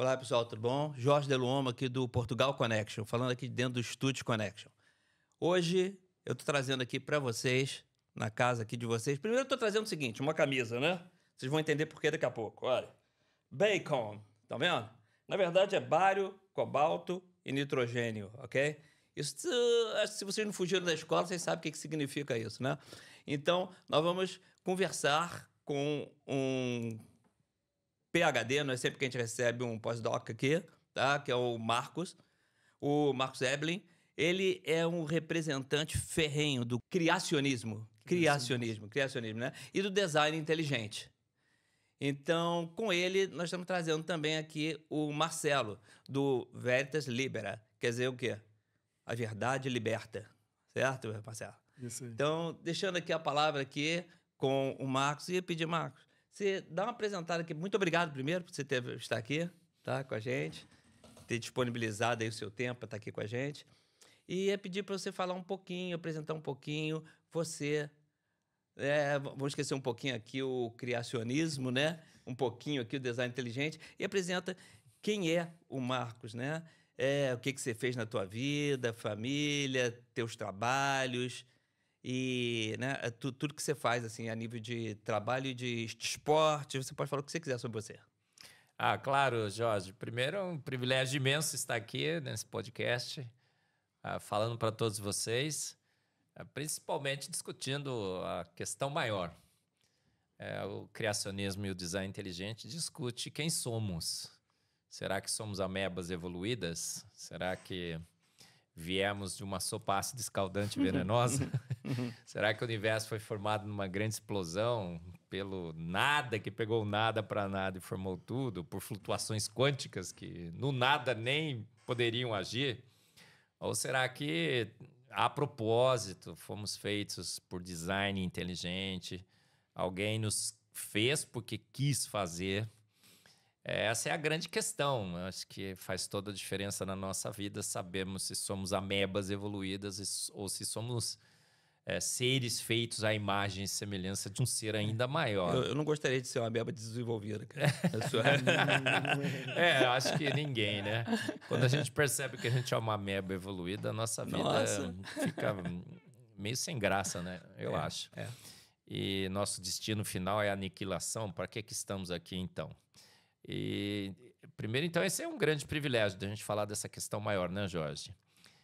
Olá, pessoal, tudo bom? Jorge Deluomo aqui do Portugal Connection, falando aqui dentro do Estúdio Connection. Hoje eu estou trazendo aqui para vocês, na casa aqui de vocês, primeiro eu estou trazendo o seguinte, uma camisa, né? Vocês vão entender por que daqui a pouco, olha. Bacon, tá vendo? Na verdade é bário, cobalto e nitrogênio, ok? Isso, se vocês não fugiram da escola, vocês sabem o que significa isso, né? Então, nós vamos conversar com um PhD, não é sempre que a gente recebe um pós-doc aqui, tá? Que é o Marcos Eblin. Ele é um representante ferrenho do criacionismo, né? E do design inteligente. Então, com ele, nós estamos trazendo também aqui o Marcelo, do Veritas Libera. Quer dizer o quê? A verdade liberta. Certo, Marcelo? Isso aí. Então, deixando aqui a palavra aqui com o Marcos, e pedir, Marcos, você dá uma apresentada aqui. Muito obrigado, primeiro, por você estar aqui, tá, com a gente, ter disponibilizado aí o seu tempo para estar aqui com a gente. E ia pedir para você falar um pouquinho, apresentar um pouquinho você. Vamos esquecer um pouquinho aqui o criacionismo, né? Um pouquinho aqui o design inteligente. E apresenta quem é o Marcos, né? O que você fez na tua vida, família, teus trabalhos e, né, tudo que você faz assim, a nível de trabalho e de esporte. Você pode falar o que você quiser sobre você. Ah, claro, Jorge. Primeiro, é um privilégio imenso estar aqui nesse podcast, falando para todos vocês, principalmente discutindo a questão maior. O criacionismo e o design inteligente discute quem somos. Será que somos amebas evoluídas? Será que viemos de uma sopa ácida escaldante venenosa? Será que o universo foi formado numa grande explosão pelo nada que pegou nada para nada e formou tudo, por flutuações quânticas que no nada nem poderiam agir? Ou será que, a propósito, fomos feitos por design inteligente? Alguém nos fez porque quis fazer? Essa é a grande questão. Eu acho que faz toda a diferença na nossa vida sabermos se somos amebas evoluídas ou se somos seres feitos à imagem e semelhança de um ser ainda maior. Eu não gostaria de ser uma ameba desenvolvida, cara. Acho que ninguém, né? Quando a gente percebe que a gente é uma ameba evoluída, a nossa vida fica meio sem graça, né? Eu acho. E nosso destino final é a aniquilação. Para que estamos aqui, então? E primeiro, então, esse é um grande privilégio de a gente falar dessa questão maior, né, Jorge?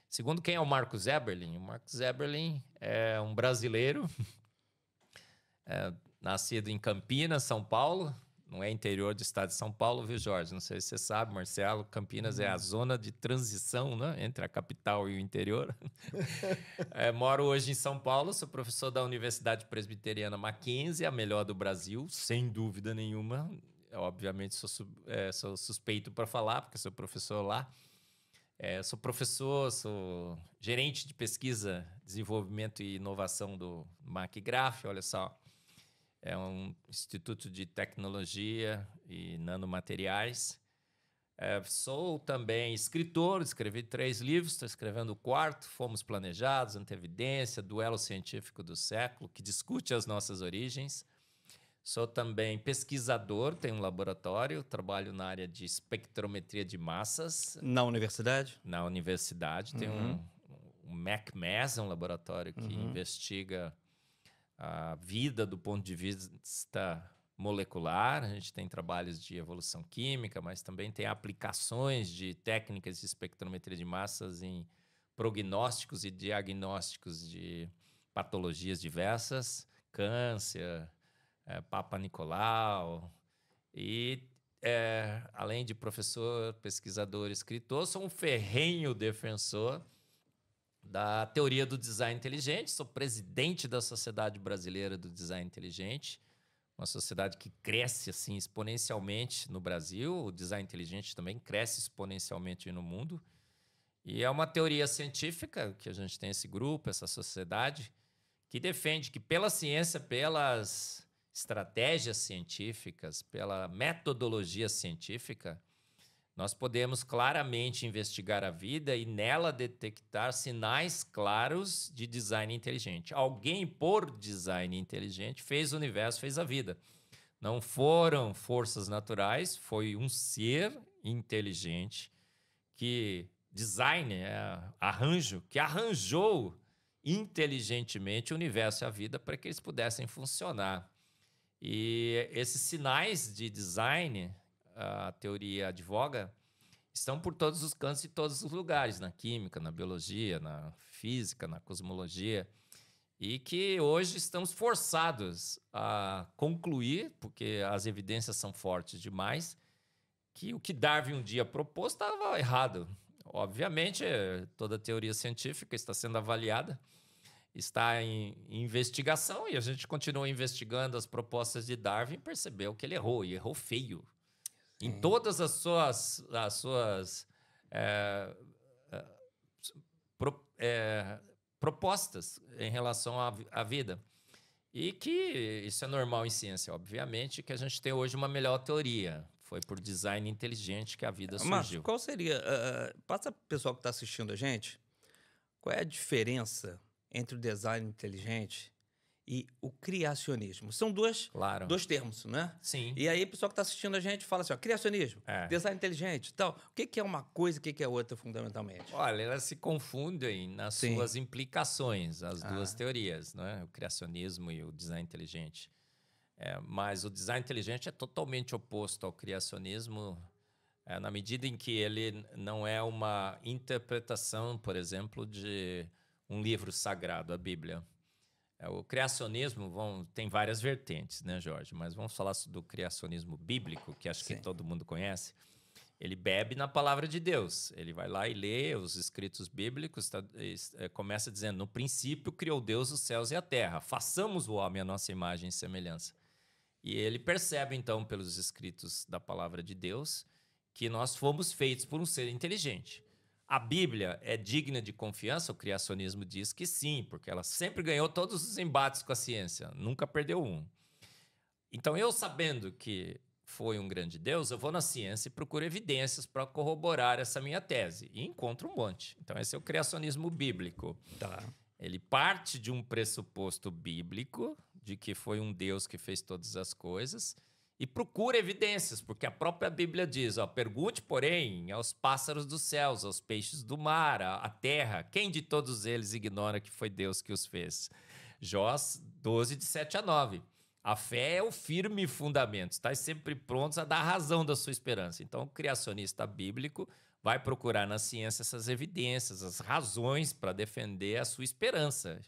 Segundo, quem é o Marcos Eberlin? O Marcos Eberlin é um brasileiro, nascido em Campinas, São Paulo. Não é interior do estado de São Paulo, viu, Jorge? Não sei se você sabe, Marcelo, Campinas é a zona de transição, né, entre a capital e o interior. Moro hoje em São Paulo, sou professor da Universidade Presbiteriana Mackenzie, a melhor do Brasil, sem dúvida nenhuma. Obviamente sou suspeito para falar, porque sou professor lá. Sou professor, sou gerente de pesquisa, desenvolvimento e inovação do MacGraph, olha só. É um instituto de tecnologia e nanomateriais. Sou também escritor, escrevi 3 livros, estou escrevendo o 4º, Fomos Planejados, Antevidência, Duelo Científico do Século, que discute as nossas origens. Sou também pesquisador, tenho um laboratório, trabalho na área de espectrometria de massas. Na universidade? Na universidade. Tem um MacMass, um laboratório que investiga a vida do ponto de vista molecular. A gente tem trabalhos de evolução química, mas também tem aplicações de técnicas de espectrometria de massas em prognósticos e diagnósticos de patologias diversas, câncer, Papa Nicolau. E, além de professor, pesquisador, escritor, sou um ferrenho defensor da teoria do design inteligente. Sou presidente da Sociedade Brasileira do Design Inteligente, uma sociedade que cresce assim, exponencialmente no Brasil. O design inteligente também cresce exponencialmente no mundo. E é uma teoria científica que a gente tem esse grupo, essa sociedade, que defende que pela ciência, pelas estratégias científicas, pela metodologia científica, nós podemos claramente investigar a vida e nela detectar sinais claros de design inteligente. Alguém, por design inteligente, fez o universo, fez a vida. Não foram forças naturais, foi um ser inteligente, design é arranjo, que arranjou inteligentemente o universo e a vida para que eles pudessem funcionar. E esses sinais de design, a teoria advoga, estão por todos os cantos e todos os lugares, na química, na biologia, na física, na cosmologia, e que hoje estamos forçados a concluir, porque as evidências são fortes demais, que o que Darwin um dia propôs estava errado. Obviamente, toda teoria científica está sendo avaliada, está em investigação, e a gente continua investigando as propostas de Darwin e percebeu que ele errou, e errou feio. Em todas as suas propostas em relação à vida. E que isso é normal em ciência, obviamente, que a gente tem hoje uma melhor teoria. Foi por design inteligente que a vida surgiu. Mas qual seria... passa para o pessoal que está assistindo a gente, qual é a diferença entre o design inteligente e o criacionismo? São dois termos, né? Sim. E aí o pessoal que está assistindo a gente fala assim, ó, criacionismo, design inteligente e tal. O que é uma coisa e o que é outra, fundamentalmente? Olha, elas se confundem nas suas implicações, as duas teorias, né? O criacionismo e o design inteligente. Mas o design inteligente é totalmente oposto ao criacionismo, na medida em que ele não é uma interpretação, por exemplo, de um livro sagrado, a Bíblia. O criacionismo tem várias vertentes, né, Jorge? Mas vamos falar do criacionismo bíblico, que acho que todo mundo conhece. Ele bebe na palavra de Deus. Ele vai lá e lê os escritos bíblicos, começa dizendo, no princípio criou Deus os céus e a terra. Façamos o homem à nossa imagem e semelhança. E ele percebe, então, pelos escritos da palavra de Deus, que nós fomos feitos por um ser inteligente. A Bíblia é digna de confiança? O criacionismo diz que sim, porque ela sempre ganhou todos os embates com a ciência, nunca perdeu um. Então, eu sabendo que foi um grande Deus, eu vou na ciência e procuro evidências para corroborar essa minha tese, e encontro um monte. Então, esse é o criacionismo bíblico. Ele parte de um pressuposto bíblico, de que foi um Deus que fez todas as coisas, e procura evidências, porque a própria Bíblia diz, pergunte, porém, aos pássaros dos céus, aos peixes do mar, à terra, quem de todos eles ignora que foi Deus que os fez? Jó 12, de 7 a 9. A fé é o firme fundamento, está sempre prontos a dar razão da sua esperança. Então, o criacionista bíblico vai procurar na ciência essas evidências, as razões para defender a sua esperança.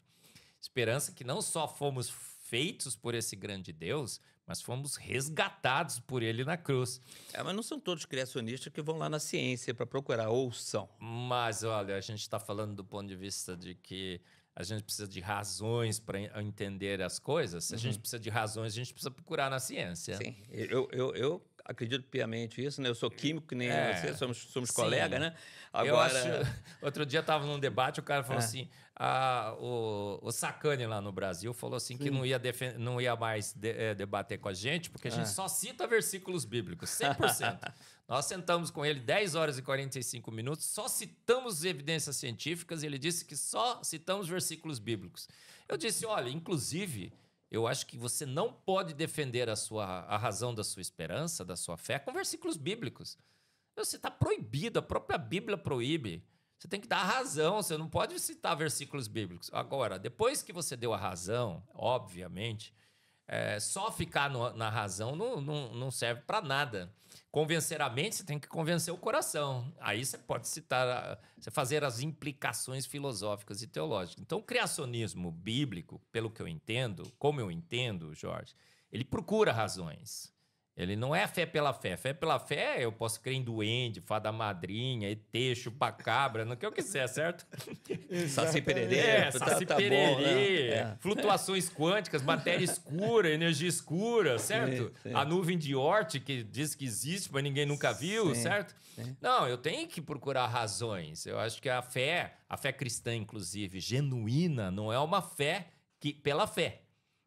Esperança que não só fomos feitos por esse grande Deus, mas fomos resgatados por ele na cruz. Mas não são todos criacionistas que vão lá na ciência para procurar, ou são? Mas, olha, a gente está falando do ponto de vista de que a gente precisa de razões para entender as coisas. Se a gente precisa de razões, a gente precisa procurar na ciência. Sim, eu acredito piamente nisso, né? Eu sou químico, que nem você, somos colegas, né? Agora... Outro dia estava num debate, o cara falou assim, o Sacani lá no Brasil falou assim que não ia mais debater com a gente, porque a gente só cita versículos bíblicos, 100%. Nós sentamos com ele 10 horas e 45 minutos, só citamos evidências científicas, e ele disse que só citamos versículos bíblicos. Eu disse, olha, inclusive, eu acho que você não pode defender a razão da sua esperança, da sua fé, com versículos bíblicos. Você está proibido, a própria Bíblia proíbe. Você tem que dar a razão, você não pode citar versículos bíblicos. Agora, depois que você deu a razão, obviamente, só ficar na razão não serve para nada. Convencer a mente, você tem que convencer o coração. Aí você pode você fazer as implicações filosóficas e teológicas. Então, o criacionismo bíblico, pelo que eu entendo, como eu entendo, Jorge, ele procura razões. Ele não é fé pela fé. Fé pela fé, eu posso crer em duende, fada madrinha, ET, chupacabra, no que eu quiser, certo? Saci pererê. Saci pererê, né? Flutuações quânticas, matéria escura, energia escura, certo? Sim. A nuvem de Oort, que diz que existe, mas ninguém nunca viu, certo? Sim. Não, eu tenho que procurar razões. Eu acho que a fé cristã, inclusive, genuína, não é uma fé pela fé.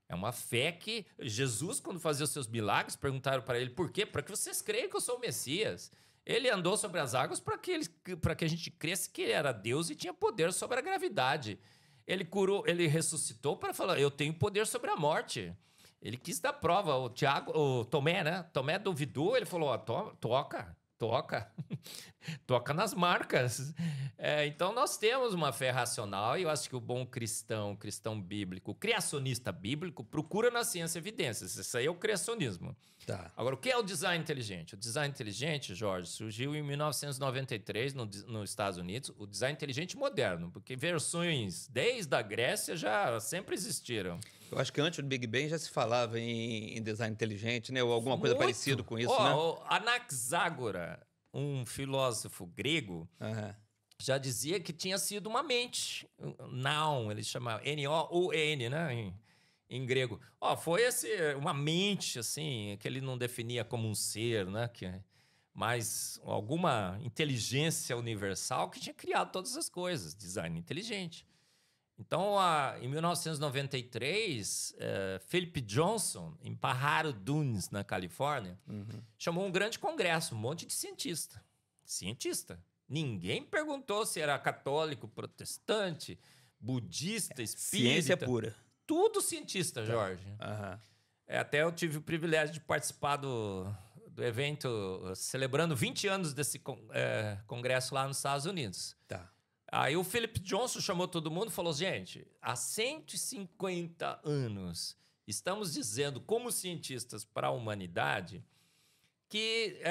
É uma fé que Jesus, quando fazia os seus milagres, perguntaram para ele por quê? Para que vocês creiam que eu sou o Messias. Ele andou sobre as águas para que a gente cresça que ele era Deus e tinha poder sobre a gravidade. Ele curou, ele ressuscitou para falar, eu tenho poder sobre a morte. Ele quis dar prova. O Tomé, né? Tomé duvidou, ele falou, toca toca. Toca nas marcas. Então, nós temos uma fé racional e eu acho que o bom cristão, cristão bíblico, criacionista bíblico, procura na ciência evidências. Isso aí é o criacionismo. Tá. Agora, o que é o design inteligente? O design inteligente, Jorge, surgiu em 1993 nos Estados Unidos, o design inteligente moderno, porque versões desde a Grécia já sempre existiram. Eu acho que antes do Big Bang já se falava em design inteligente, né? Ou alguma coisa parecida com isso, né? O Anaxágora, um filósofo grego, já dizia que tinha sido uma mente. Noun, ele chamava N-O-U-N, né? Em grego. Foi uma mente, assim, que ele não definia como um ser, né? Mas alguma inteligência universal que tinha criado todas as coisas. Design inteligente. Então, em 1993, Philip Johnson, em Pajaro Dunes, na Califórnia, chamou um grande congresso, um monte de cientista. Ninguém perguntou se era católico, protestante, budista, espírita. Ciência pura. Tudo cientista, Jorge. Até eu tive o privilégio de participar do evento celebrando 20 anos desse congresso lá nos Estados Unidos. Tá. Aí o Philip Johnson chamou todo mundo e falou, gente, há 150 anos estamos dizendo como cientistas para a humanidade que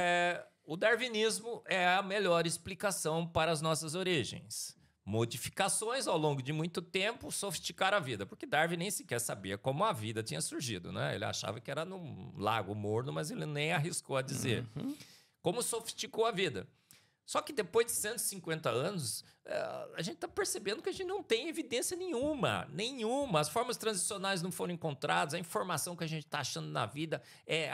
o darwinismo é a melhor explicação para as nossas origens. Modificações ao longo de muito tempo sofisticaram a vida, porque Darwin nem sequer sabia como a vida tinha surgido, né? Ele achava que era num lago morno, mas ele nem arriscou a dizer. Como sofisticou a vida. Só que depois de 150 anos, a gente está percebendo que a gente não tem evidência nenhuma. As formas transicionais não foram encontradas, a informação que a gente está achando na vida é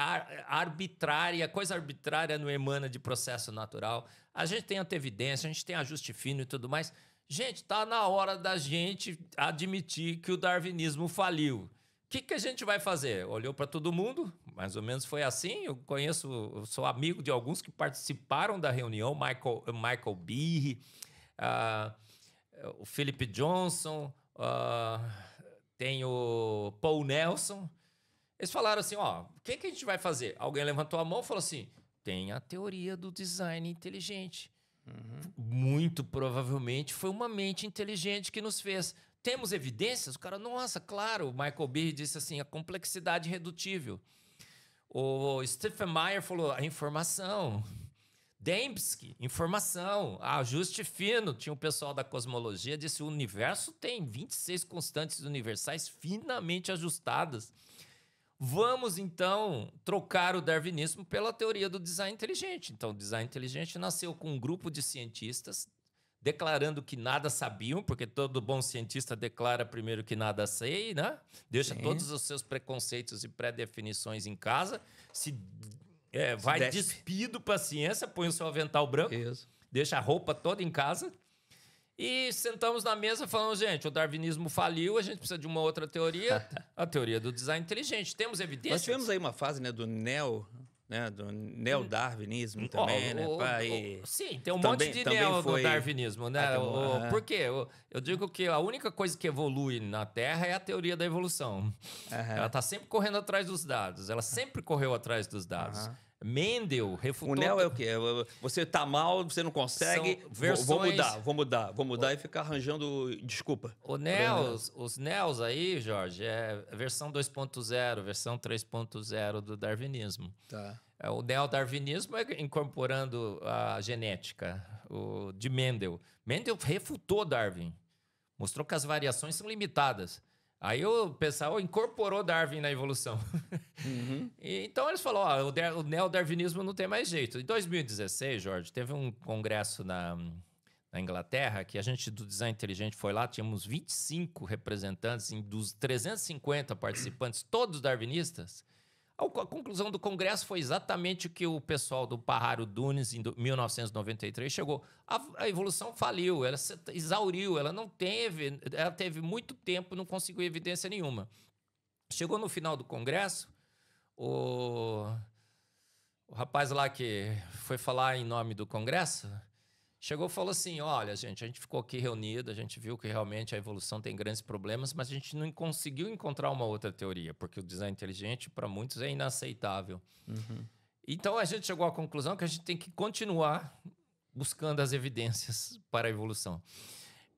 arbitrária, coisa arbitrária não emana de processo natural. A gente tem anteevidência, a gente tem ajuste fino e tudo mais. Gente, está na hora da gente admitir que o darwinismo faliu. O que a gente vai fazer? Olhou para todo mundo, mais ou menos foi assim. Eu sou amigo de alguns que participaram da reunião, Michael Behe, o Philip Johnson, tem o Paul Nelson. Eles falaram assim, o que a gente vai fazer? Alguém levantou a mão e falou assim, tem a teoria do design inteligente. Muito provavelmente foi uma mente inteligente que nos fez. Temos evidências? O cara, nossa, claro. O Michael Behe disse assim, a complexidade redutível. O Stephen Meyer falou, a informação. Dembski, informação. Ajuste fino. Tinha o pessoal da cosmologia, disse, o universo tem 26 constantes universais finamente ajustadas. Vamos, então, trocar o darwinismo pela teoria do design inteligente. Então, o design inteligente nasceu com um grupo de cientistas declarando que nada sabiam, porque todo bom cientista declara primeiro que nada sei, né? Deixa todos os seus preconceitos e pré-definições em casa, vai despido para a ciência, põe o seu avental branco, deixa a roupa toda em casa e sentamos na mesa e falamos, gente, o darwinismo faliu, a gente precisa de uma outra teoria, a teoria do design inteligente. Temos evidências? Nós tivemos aí uma fase, né, do neodarwinismo também, né? Sim, tem um monte de neodarwinismo, né? Por quê? Eu digo que a única coisa que evolui na Terra é a teoria da evolução. Ela está sempre correndo atrás dos dados. Ela sempre correu atrás dos dados. Mendel refutou... O neo é o quê? Você tá mal, você não consegue, vou mudar e ficar arranjando desculpa. Os neos aí, Jorge, é a versão 2.0, versão 3.0 do darwinismo. Tá. O neodarwinismo é incorporando a genética de Mendel. Mendel refutou Darwin, mostrou que as variações são limitadas. Aí o pessoal incorporou Darwin na evolução. Então eles falaram, o neodarwinismo não tem mais jeito. Em 2016, Jorge, teve um congresso na Inglaterra que a gente do Design Inteligente foi lá, tínhamos 25 representantes dos 350 participantes, todos darwinistas. A conclusão do congresso foi exatamente o que o pessoal do Pajaro Dunes, em 1993, chegou. A evolução faliu, ela se exauriu, ela teve muito tempo e não conseguiu evidência nenhuma. Chegou no final do congresso, o rapaz lá que foi falar em nome do congresso, chegou e falou assim, olha, gente, a gente ficou aqui reunido, a gente viu que realmente a evolução tem grandes problemas, mas a gente não conseguiu encontrar uma outra teoria, porque o design inteligente, para muitos, é inaceitável. Então, a gente chegou à conclusão que a gente tem que continuar buscando as evidências para a evolução.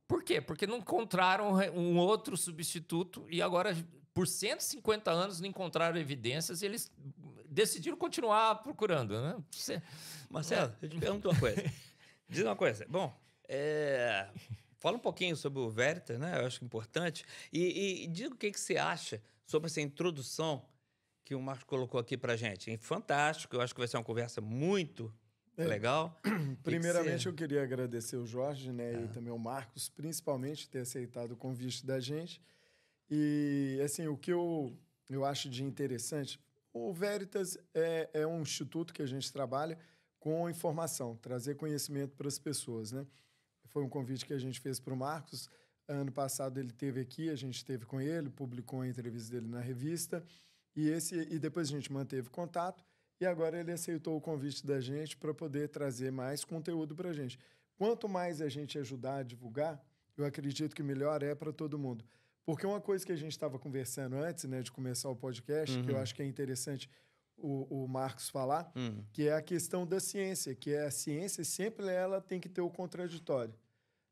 Por quê? Porque não encontraram um outro substituto e agora, por 150 anos, não encontraram evidências e eles decidiram continuar procurando, né? Marcelo, eu te pergunto uma coisa. Diz uma coisa. Bom, fala um pouquinho sobre o Veritas, né? Eu acho importante. E diga o que você acha sobre essa introdução que o Marcos colocou aqui pra gente. Fantástico, eu acho que vai ser uma conversa muito legal. Primeiramente, eu queria agradecer o Jorge, né, e também o Marcos, principalmente, ter aceitado o convite da gente. E, assim, o que eu acho de interessante, o Veritas é um instituto que a gente trabalha com informação, trazer conhecimento para as pessoas, né? Foi um convite que a gente fez para o Marcos. Ano passado ele esteve aqui, a gente esteve com ele, publicou a entrevista dele na revista, e depois a gente manteve contato, e agora ele aceitou o convite da gente para poder trazer mais conteúdo para a gente. Quanto mais a gente ajudar a divulgar, eu acredito que melhor é para todo mundo. Porque uma coisa que a gente estava conversando antes, né, de começar o podcast, que eu acho que é interessante o Marcos falar, que é a questão da ciência, que a ciência sempre ela tem que ter o contraditório,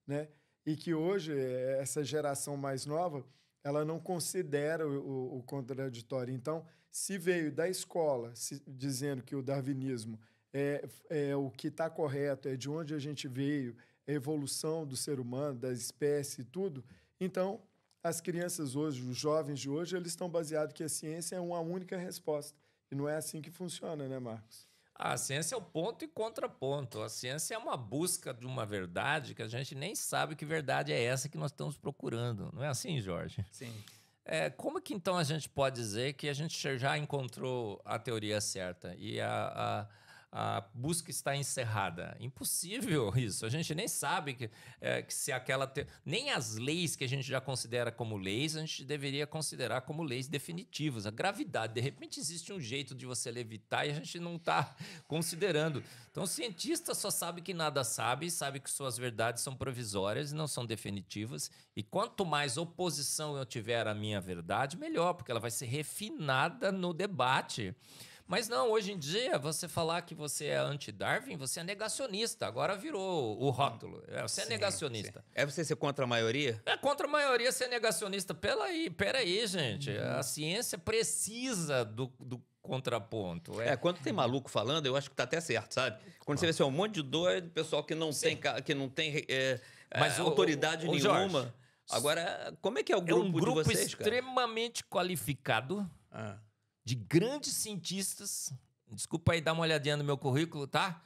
né? E que hoje, essa geração mais nova, ela não considera o contraditório. Então, se veio da escola dizendo que o darwinismo é o que está correto, é de onde a gente veio, é a evolução do ser humano, da espécie e tudo, então, as crianças hoje, os jovens de hoje, eles estão baseados que a ciência é uma única resposta. E não é assim que funciona, né, Marcos? A ciência é o ponto e contraponto. A ciência é uma busca de uma verdade que a gente nem sabe que verdade é essa que nós estamos procurando. Não é assim, Jorge? Sim. Como que então a gente pode dizer que a gente já encontrou a teoria certa e a busca está encerrada? Impossível isso. A gente nem sabe que se aquela... Nem as leis que a gente já considera como leis, a gente deveria considerar como leis definitivas. A gravidade, de repente existe um jeito de você levitar e a gente não está considerando. Então o cientista só sabe que nada sabe, sabe que suas verdades são provisórias e não são definitivas. E quanto mais oposição eu tiver à minha verdade, melhor, porque ela vai ser refinada no debate. Mas não, hoje em dia, você falar que você é anti-Darwin, você é negacionista. Agora virou o rótulo. Você é negacionista. Sim. É você ser contra a maioria? É contra a maioria ser negacionista. Peraí, gente. A ciência precisa do contraponto. Quando tem maluco falando, eu acho que tá até certo, sabe? Quando você vê assim, um monte de doido, pessoal que não tem Mas autoridade nenhuma. Jorge, agora, como é que é o grupo de vocês, extremamente qualificado, de grandes cientistas. Desculpa aí dar uma olhadinha no meu currículo, tá?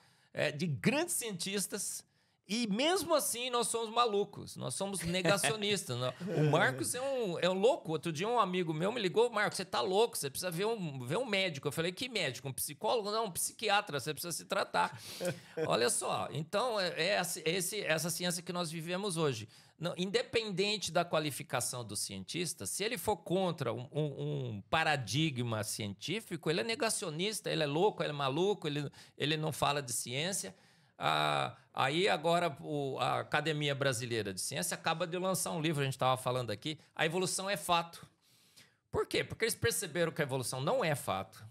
De grandes cientistas. E mesmo assim, nós somos malucos. Nós somos negacionistas. O Marcos é um louco. Outro dia um amigo meu me ligou: Marcos, você tá louco, você precisa ver um médico. Eu falei: que médico? Um psicólogo? Não, um psiquiatra, você precisa se tratar. Olha só, então essa ciência que nós vivemos hoje. Não, independente da qualificação do cientista, se ele for contra um paradigma científico, ele é negacionista, ele é louco, ele é maluco, ele não fala de ciência. Aí agora a Academia Brasileira de Ciência acaba de lançar um livro, a gente estava falando aqui, A Evolução é Fato. Por quê? Porque eles perceberam que a evolução não é fato.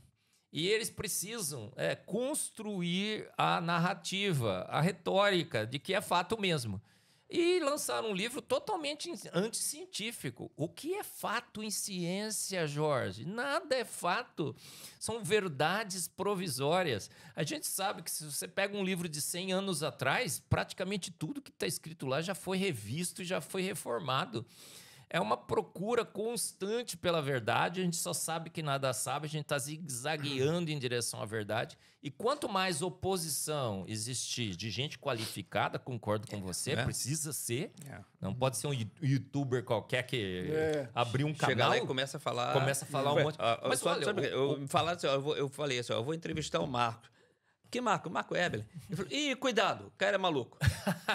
E eles precisam construir a narrativa, a retórica de que é fato mesmo. E lançaram um livro totalmente anticientífico. O que é fato em ciência, Jorge? Nada é fato. São verdades provisórias. A gente sabe que se você pega um livro de 100 anos atrás, praticamente tudo que está escrito lá já foi revisto e já foi reformado. É uma procura constante pela verdade, a gente só sabe que nada sabe, a gente está zigue-zagueando em direção à verdade. E quanto mais oposição existir de gente qualificada, concordo com você, precisa ser. Não pode ser um youtuber qualquer que abrir um canal. Chega lá e começa a falar um monte. Mas olha, eu falei assim, eu vou entrevistar o Marcos. Que Marco Eberle? Ele falou, ih, cuidado, o cara é maluco.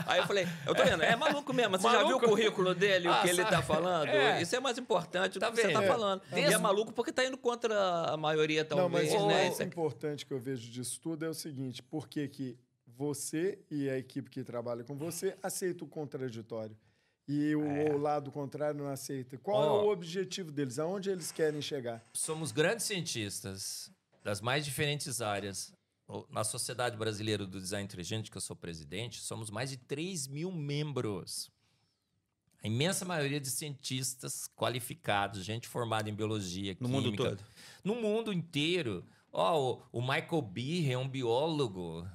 Aí eu falei, eu tô vendo, é maluco mesmo. Você já viu o currículo dele, o que ele tá falando? Isso é mais importante do que você tá falando. E é maluco porque tá indo contra a maioria, talvez. Não, mas o importante que eu vejo disso tudo é o seguinte, por que você e a equipe que trabalha com você aceita o contraditório? E o lado contrário não aceita. Qual é o objetivo deles? Aonde eles querem chegar? Somos grandes cientistas das mais diferentes áreas. na Sociedade Brasileira do Design Inteligente, que eu sou presidente, somos mais de 3 mil membros. A imensa maioria de cientistas qualificados, gente formada em biologia, No química. mundo todo. No mundo inteiro. O Michael Behe é um biólogo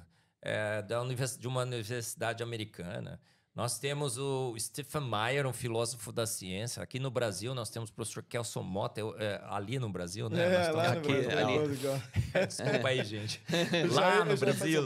de uma universidade americana. Nós temos o Stephen Meyer, um filósofo da ciência. Aqui no Brasil, nós temos o professor Kelson Mota, ali no Brasil, né? Lá no aqui, Brasil. Desculpa aí, gente. Lá no Brasil.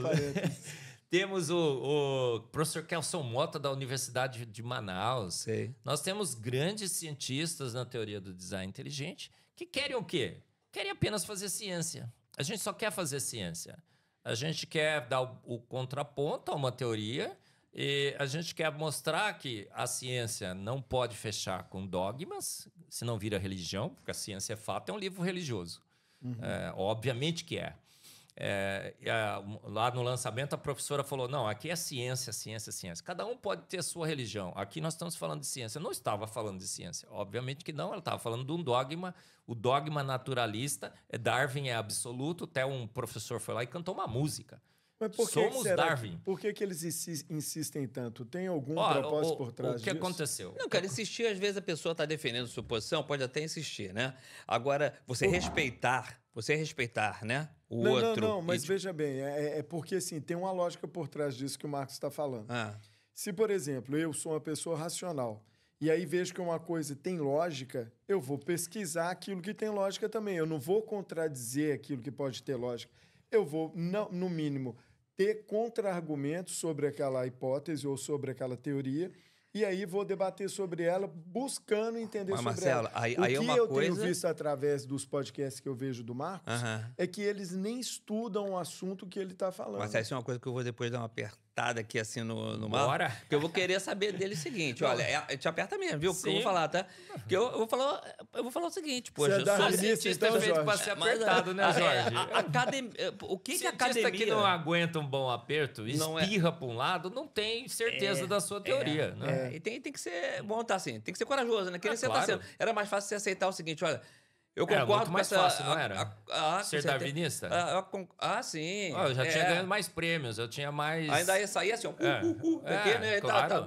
Temos o professor Kelson Mota, da Universidade de Manaus. Sei. Nós temos grandes cientistas na teoria do design inteligente que querem o quê? Querem apenas fazer ciência. A gente só quer fazer ciência. A gente quer dar o contraponto a uma teoria e a gente quer mostrar que a ciência não pode fechar com dogmas, senão vira religião, porque a ciência é fato, é um livro religioso. Obviamente que é. Lá no lançamento a professora falou, não, aqui é ciência, ciência, ciência. Cada um pode ter a sua religião. Aqui nós estamos falando de ciência. Eu não estava falando de ciência. Obviamente que não, ela estava falando de um dogma. O dogma naturalista, Darwin é absoluto. Até um professor foi lá e cantou uma música. Mas por que Somos Darwin. Por que eles insistem tanto? Tem algum propósito por trás disso? O que aconteceu? Não, cara, insistir, às vezes a pessoa está defendendo sua posição, pode até insistir, né? Agora, você respeitar, né? O outro. Não, mas veja bem, é porque assim, tem uma lógica por trás disso que o Marcos está falando. Se, por exemplo, eu sou uma pessoa racional, e aí vejo que uma coisa tem lógica, eu vou pesquisar aquilo que tem lógica também. Eu não vou contradizer aquilo que pode ter lógica. Eu vou, no mínimo, ter contra-argumentos sobre aquela hipótese ou sobre aquela teoria, e aí vou debater sobre ela, buscando entender sobre Marcelo, ela. aí O que é uma eu coisa... tenho visto através dos podcasts que eu vejo do Marcos é que eles nem estudam o assunto que ele está falando. Mas isso é uma coisa que eu vou depois dar uma apertada aqui assim no Bora. Porque eu vou querer saber dele o seguinte, olha, te aperta mesmo, viu? Porque eu vou falar, tá? Porque eu vou falar o seguinte, poxa, Você é darwinista, então, feito para Jorge? ser apertado, né, Jorge? O que a Cientista academia... que não aguenta um bom aperto, espirra para um lado, não tem certeza da sua teoria, né? E tem que ser bom, tá assim, tem que ser corajoso, né? Que nem você claro. tá sendo. Era mais fácil você aceitar o seguinte, olha, eu Era concordo muito mais com essa... fácil, não era? Ser darwinista? Sim. Eu já tinha ganhado mais prêmios, eu tinha mais... Ainda ia sair assim, ó, aqui, né? Claro.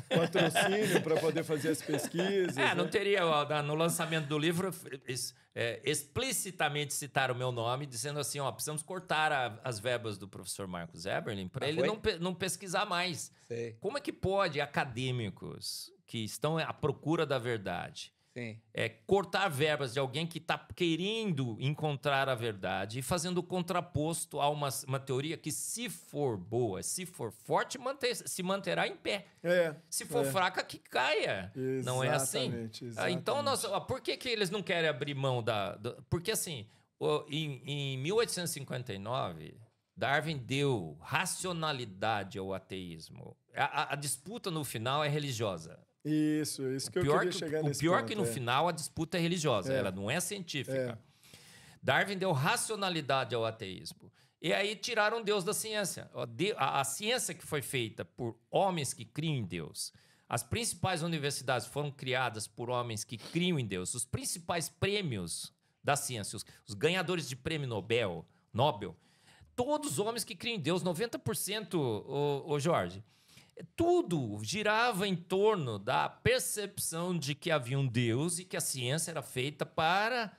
Patrocínio para poder fazer as pesquisas. Não teria, no lançamento do livro, explicitamente citar o meu nome, dizendo assim, precisamos cortar as verbas do professor Marcos Eberlin para ele não pesquisar mais. Sei. Como é que pode acadêmicos que estão à procura da verdade cortar verbas de alguém que está querendo encontrar a verdade e fazendo o contraposto a uma teoria que, se for boa, se for forte, se manterá em pé. Se for fraca, que caia. Exatamente, não é assim? Exatamente. Então, por que eles não querem abrir mão Porque, assim, em 1859, Darwin deu racionalidade ao ateísmo. A disputa no final é religiosa. Isso que eu queria chegar nesse ponto. O pior é que no final a disputa é religiosa, ela não é científica. Darwin deu racionalidade ao ateísmo. E aí tiraram Deus da ciência. A ciência que foi feita por homens que criam em Deus. As principais universidades foram criadas por homens que criam em Deus. Os principais prêmios da ciência, os ganhadores de prêmio Nobel, todos homens que criam em Deus, 90%, ô Jorge. Tudo girava em torno da percepção de que havia um Deus e que a ciência era feita para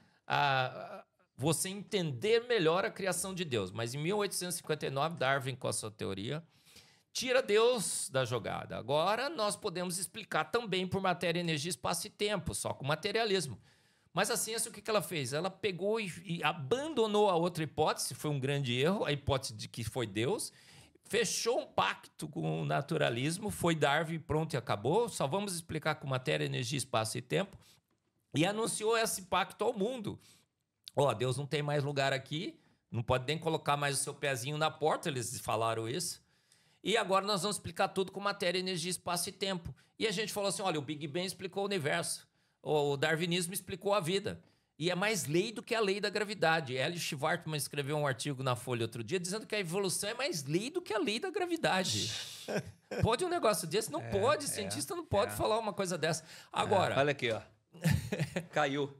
você entender melhor a criação de Deus. Mas em 1859, Darwin, com a sua teoria, tira Deus da jogada. Agora nós podemos explicar também por matéria, energia, espaço e tempo, só com materialismo. Mas a ciência, o que ela fez? Ela pegou e abandonou a outra hipótese, foi um grande erro, a hipótese de que foi Deus, fechou um pacto com o naturalismo, foi Darwin, pronto e acabou, só vamos explicar com matéria, energia, espaço e tempo, e anunciou esse pacto ao mundo. Deus não tem mais lugar aqui, não pode nem colocar mais o seu pezinho na porta, eles falaram isso, e agora nós vamos explicar tudo com matéria, energia, espaço e tempo. E a gente falou assim, o Big Bang explicou o universo, o darwinismo explicou a vida. E é mais lei do que a lei da gravidade. Elliot Schwartzman escreveu um artigo na Folha outro dia dizendo que a evolução é mais lei do que a lei da gravidade. Pode um negócio desse? Não pode. Cientista não pode falar uma coisa dessa. Agora... olha aqui, ó. Caiu.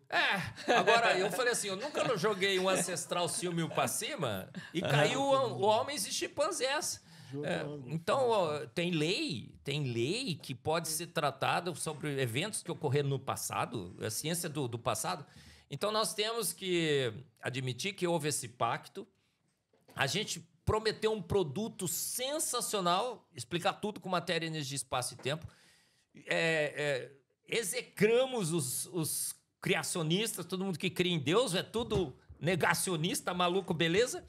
Agora eu falei assim, eu nunca joguei um Ancestral Silmio pra cima e caiu homens e chimpanzés. Então, tem lei que pode ser tratada sobre eventos que ocorreram no passado, a ciência do passado. Então, nós temos que admitir que houve esse pacto. A gente prometeu um produto sensacional, explicar tudo com matéria, energia, espaço e tempo. Execramos os criacionistas, todo mundo que cria em Deus, é tudo negacionista, maluco, beleza?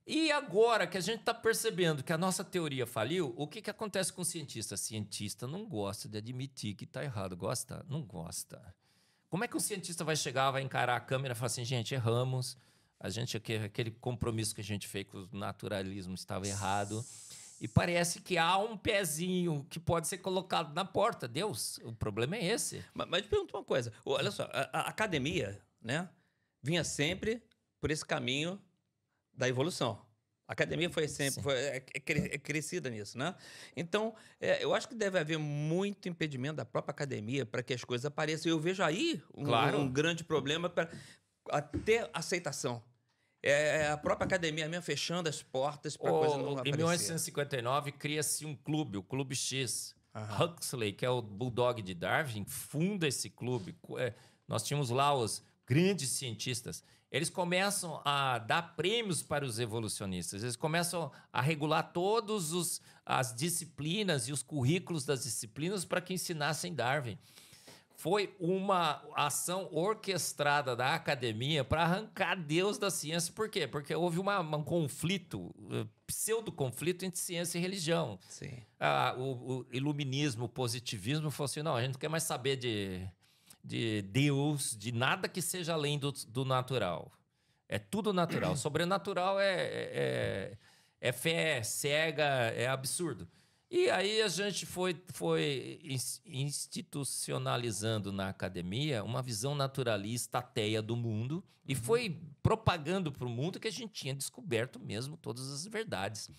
E agora que a gente está percebendo que a nossa teoria faliu, o que acontece com o cientista? Cientista não gosta de admitir que está errado. Gosta? Não gosta. Como é que um cientista vai chegar, vai encarar a câmera e falar assim, gente, erramos, aquele compromisso que a gente fez com o naturalismo estava errado, e parece que há um pezinho que pode ser colocado na porta. Deus, o problema é esse. Mas te pergunto uma coisa, olha só, a academia, né, vinha sempre por esse caminho da evolução. A academia foi sempre crescida nisso, né? Então, eu acho que deve haver muito impedimento da própria academia para que as coisas apareçam. Eu vejo aí um grande problema para ter aceitação. A própria academia mesmo fechando as portas para a coisa não aparecer. Em 1859, cria-se um clube, o Clube X. Huxley, que é o bulldog de Darwin, funda esse clube. Nós tínhamos lá os grandes cientistas. Eles começam a dar prêmios para os evolucionistas. Eles começam a regular todas as disciplinas e os currículos das disciplinas para que ensinassem Darwin. Foi uma ação orquestrada da academia para arrancar Deus da ciência. Por quê? Porque houve um conflito, pseudo-conflito entre ciência e religião. Sim. O iluminismo, o positivismo, falou assim, não, a gente não quer mais saber de Deus, de nada que seja além do natural. É tudo natural. Sobrenatural é fé cega, é absurdo. E aí a gente foi institucionalizando na academia uma visão naturalista ateia do mundo e foi propagando para o mundo que a gente tinha descoberto mesmo todas as verdades.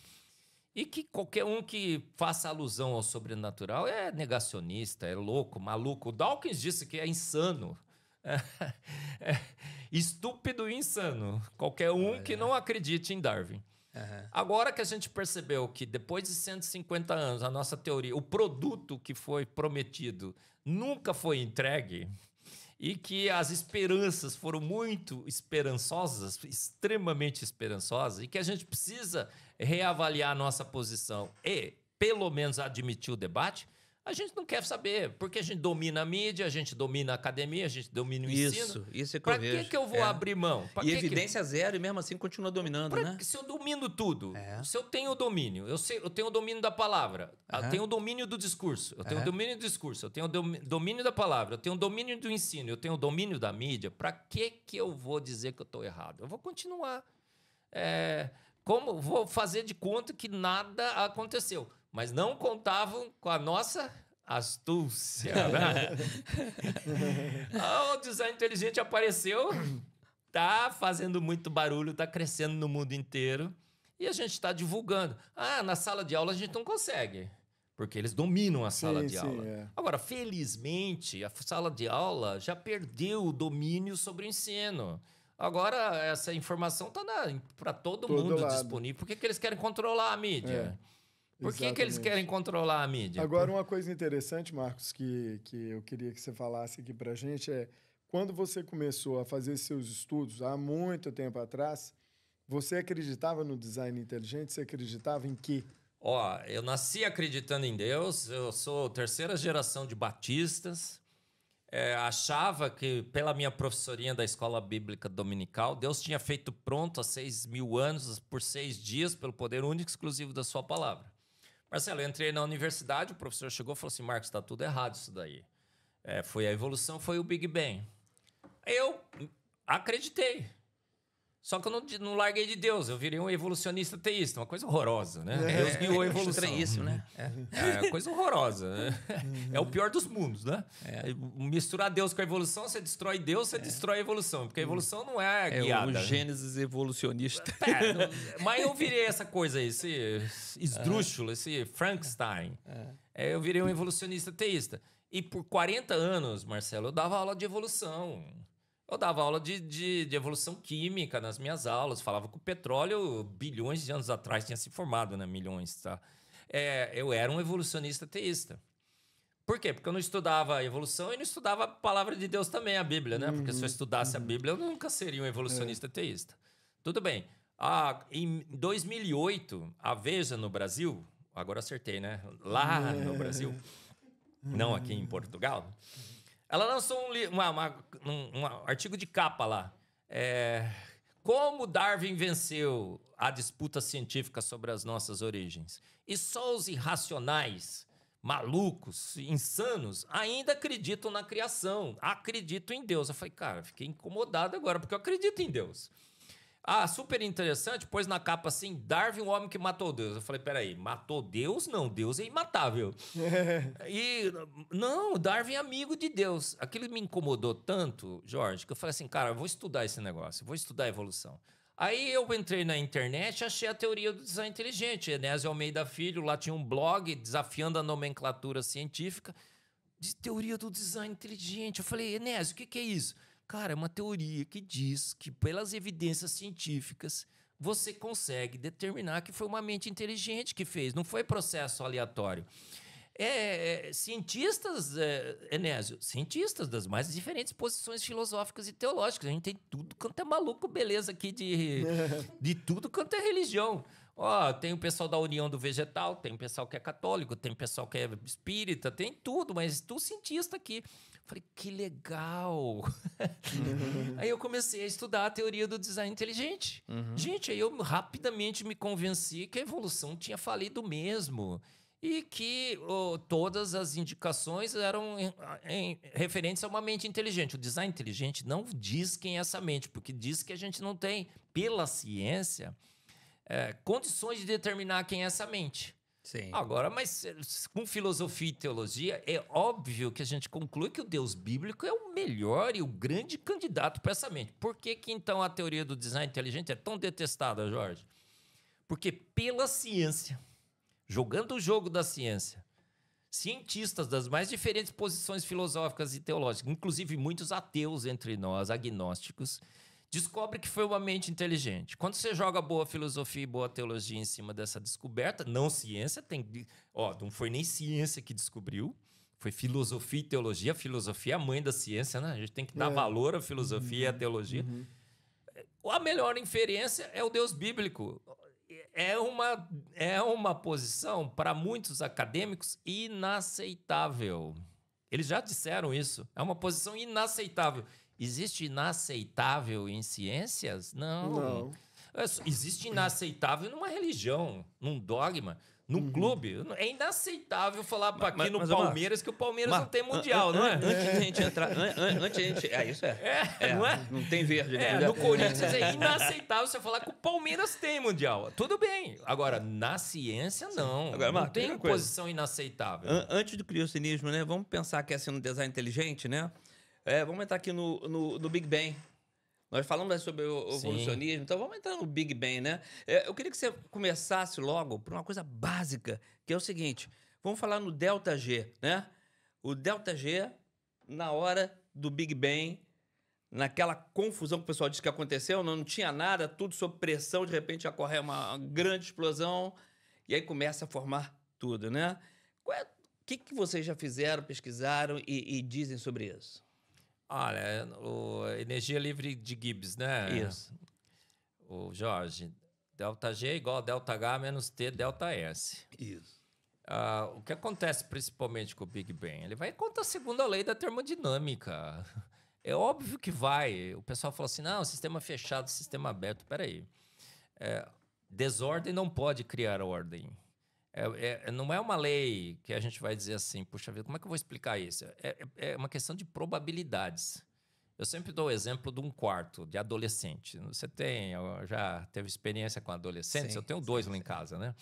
E que qualquer um que faça alusão ao sobrenatural é negacionista, é louco, maluco. O Dawkins disse que é insano. Estúpido e insano. Qualquer um que não acredite em Darwin. Agora que a gente percebeu que depois de 150 anos, a nossa teoria, o produto que foi prometido nunca foi entregue e que as esperanças foram muito esperançosas, extremamente esperançosas, e que a gente precisa reavaliar a nossa posição e, pelo menos, admitir o debate, a gente não quer saber, porque a gente domina a mídia, a gente domina a academia, a gente domina o ensino. Isso é que eu vejo. Para que eu vou abrir mão? E evidência zero e mesmo assim continua dominando, né? Se eu domino tudo, se eu tenho o domínio, eu tenho o domínio da palavra, eu tenho o domínio do discurso, eu tenho o domínio do discurso, eu tenho o domínio da palavra, eu tenho o domínio do ensino, eu tenho o domínio da mídia, para que eu vou dizer que eu estou errado? Eu vou continuar. Vou fazer de conta que nada aconteceu. Mas não contavam com a nossa astúcia. Né? O design inteligente apareceu, tá fazendo muito barulho, tá crescendo no mundo inteiro e a gente está divulgando. Na sala de aula a gente não consegue, porque eles dominam a sala de aula. Agora, felizmente, a sala de aula já perdeu o domínio sobre o ensino. Agora, essa informação está para todo mundo lado. Disponível. Por que eles querem controlar a mídia? Por que eles querem controlar a mídia? Agora, uma coisa interessante, Marcos, que eu queria que você falasse aqui para a gente é, quando você começou a fazer seus estudos, há muito tempo atrás, você acreditava no design inteligente? Você acreditava em quê? Eu nasci acreditando em Deus, eu sou terceira geração de batistas, achava que, pela minha professorinha da Escola Bíblica Dominical, Deus tinha feito pronto há 6.000 anos, por 6 dias, pelo poder único e exclusivo da sua palavra. Marcelo, eu entrei na universidade, o professor chegou e falou assim, Marcos, está tudo errado isso daí. Foi a evolução, foi o Big Bang. Eu acreditei. Só que eu não larguei de Deus, eu virei um evolucionista teísta, uma coisa horrorosa, né? Deus guiou a evolução. Estranhíssimo, né? Coisa horrorosa. É o pior dos mundos, né? Misturar Deus com a evolução, você destrói Deus, você destrói a evolução, porque a evolução não é guiada. É o Gênesis evolucionista. Mas eu virei essa coisa aí, esse esdrúxulo, esse Frankenstein. Eu virei um evolucionista teísta. E por 40 anos, Marcelo, eu dava aula de evolução. Eu dava aula de evolução química nas minhas aulas. Falava que o petróleo, bilhões de anos atrás, tinha se formado, né? Milhões, tá? Eu era um evolucionista teísta. Por quê? Porque eu não estudava a evolução e não estudava a palavra de Deus também, a Bíblia, né? Porque se eu estudasse a Bíblia, eu nunca seria um evolucionista teísta. Tudo bem. Em 2008, a Veja no Brasil... Agora acertei, né? Lá no Brasil, não aqui em Portugal. Ela lançou um artigo de capa lá. Como Darwin venceu a disputa científica sobre as nossas origens. E só os irracionais, malucos, insanos, ainda acreditam na criação. Acreditam em Deus. Eu falei, cara, fiquei incomodado agora, porque eu acredito em Deus. Super interessante, pôs na capa assim, Darwin, o homem que matou Deus. Eu falei, peraí, matou Deus? Não, Deus é imatável. Não, Darwin é amigo de Deus. Aquilo me incomodou tanto, Jorge, que eu falei assim, cara, eu vou estudar esse negócio, vou estudar a evolução. Aí eu entrei na internet e achei a teoria do design inteligente. Enésio Almeida Filho, lá tinha um blog desafiando a nomenclatura científica de teoria do design inteligente. Eu falei, Enésio, o que é isso? Cara, é uma teoria que diz que, pelas evidências científicas, você consegue determinar que foi uma mente inteligente que fez, não foi processo aleatório. Cientistas, Enésio, cientistas das mais diferentes posições filosóficas e teológicas. A gente tem tudo quanto é maluco, beleza, aqui de tudo quanto é religião. Tem o pessoal da União do Vegetal, tem o pessoal que é católico, tem o pessoal que é espírita, tem tudo, mas tu cientista aqui. Falei, que legal! Aí eu comecei a estudar a teoria do design inteligente. Gente, aí eu rapidamente me convenci que a evolução tinha falido mesmo. E que todas as indicações eram referentes a uma mente inteligente. O design inteligente não diz quem é essa mente, porque diz que a gente não tem, pela ciência, condições de determinar quem é essa mente. Sim. Agora, mas com filosofia e teologia, é óbvio que a gente conclui que o Deus bíblico é o melhor e o grande candidato para essa mente. Por que então a teoria do design inteligente é tão detestada, Jorge? Porque pela ciência, jogando o jogo da ciência, cientistas das mais diferentes posições filosóficas e teológicas, inclusive muitos ateus entre nós, agnósticos, descobre que foi uma mente inteligente. Quando você joga boa filosofia e boa teologia em cima dessa descoberta, não ciência, não foi nem ciência que descobriu, foi filosofia e teologia. A filosofia é a mãe da ciência, né? A gente tem que dar valor à filosofia e à teologia. A melhor inferência é o Deus bíblico. É uma posição, para muitos acadêmicos, inaceitável. Eles já disseram isso. É uma posição inaceitável. Existe inaceitável em ciências? Não. Existe inaceitável numa religião, num dogma, num clube. É inaceitável falar para aqui no Palmeiras que o Palmeiras não tem mundial, não é? Antes de a gente entrar... isso é. Não é? Não tem verde. No Corinthians é inaceitável você falar que o Palmeiras tem mundial. Tudo bem. Agora, na ciência, não. Agora, não tem posição inaceitável. Antes do criacionismo, né? Vamos pensar que é assim no design inteligente, né? Vamos entrar aqui no Big Bang. Nós falamos sobre o evolucionismo, então vamos entrar no Big Bang, né? Eu queria que você começasse logo por uma coisa básica, que é o seguinte. Vamos falar no Delta G, né? O Delta G, na hora do Big Bang, naquela confusão que o pessoal disse que aconteceu, não tinha nada, tudo sob pressão, de repente ocorre uma grande explosão, e aí começa a formar tudo, né? O que vocês já fizeram, pesquisaram e dizem sobre isso? Olha, energia livre de Gibbs, né? Isso. O Jorge, ΔG é igual a ΔH menos T ΔS. Isso. O que acontece principalmente com o Big Bang? Ele vai contra a segunda lei da termodinâmica. É óbvio que vai. O pessoal fala assim, não, sistema fechado, sistema aberto. Peraí. Desordem não pode criar ordem. Não é uma lei que a gente vai dizer assim, puxa vida, como é que eu vou explicar isso? É uma questão de probabilidades. Eu sempre dou o exemplo de um quarto de adolescente. Você já teve experiência com adolescentes? Sim, eu tenho dois lá em casa, né?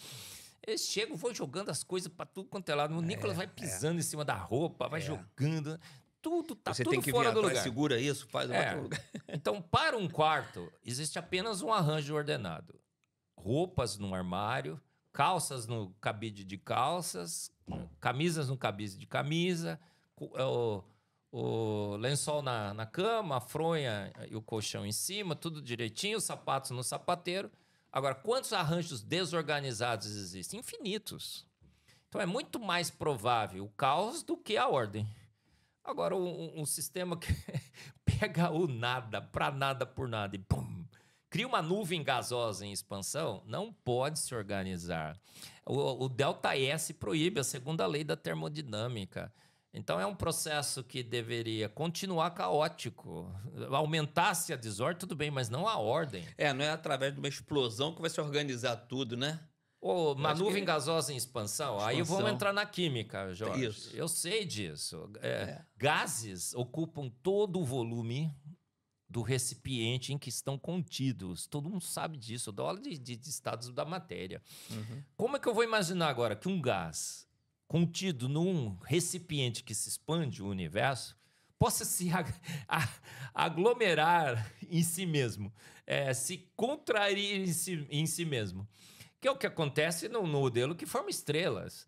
Eles chegam, vão jogando as coisas para tudo quanto é lado. O Nicolas vai pisando em cima da roupa, vai jogando. Tudo tá Você tudo tem que fora vir do atrás, lugar. segura isso, faz outro lugar. Então, para um quarto, existe apenas um arranjo ordenado. Roupas no armário, calças no cabide de calças, camisas no cabide de camisa, o lençol na cama, a fronha e o colchão em cima, tudo direitinho, os sapatos no sapateiro. Agora, quantos arranjos desorganizados existem? Infinitos. Então, é muito mais provável o caos do que a ordem. Agora, um sistema que pega o nada, para nada por nada, e pum, cria uma nuvem gasosa em expansão, não pode se organizar. O delta S proíbe a segunda lei da termodinâmica. Então, é um processo que deveria continuar caótico. Aumentasse a desordem, tudo bem, mas não a ordem. Não é através de uma explosão que vai se organizar tudo, né? Uma nuvem gasosa em expansão. Aí vamos entrar na química, Jorge. Isso. Eu sei disso. Gases ocupam todo o volume do recipiente em que estão contidos. Todo mundo sabe disso. Eu dou aula de estados da matéria. Uhum. Como é que eu vou imaginar agora que um gás contido num recipiente que se expande o universo possa se aglomerar em si mesmo, se contrair em si mesmo? Que é o que acontece no modelo que forma estrelas.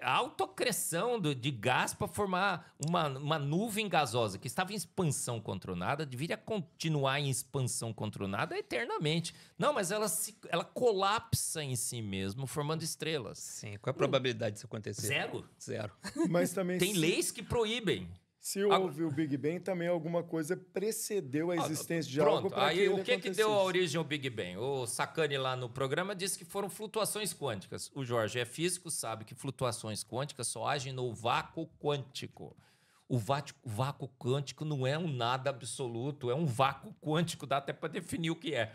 A autoacreção de gás para formar uma nuvem gasosa que estava em expansão controlada, deveria continuar em expansão controlada eternamente. Não, mas ela colapsa em si mesmo, formando estrelas. Sim. Qual é a probabilidade disso acontecer? Zero. Mas também Tem leis que proíbem. Se houve o Big Bang, também alguma coisa precedeu a existência de algo para que aí ele o que deu a origem ao Big Bang? O Sacani lá no programa disse que foram flutuações quânticas. O Jorge é físico, sabe que flutuações quânticas só agem no vácuo quântico. O vácuo quântico não é um nada absoluto, é um vácuo quântico, dá até para definir o que é.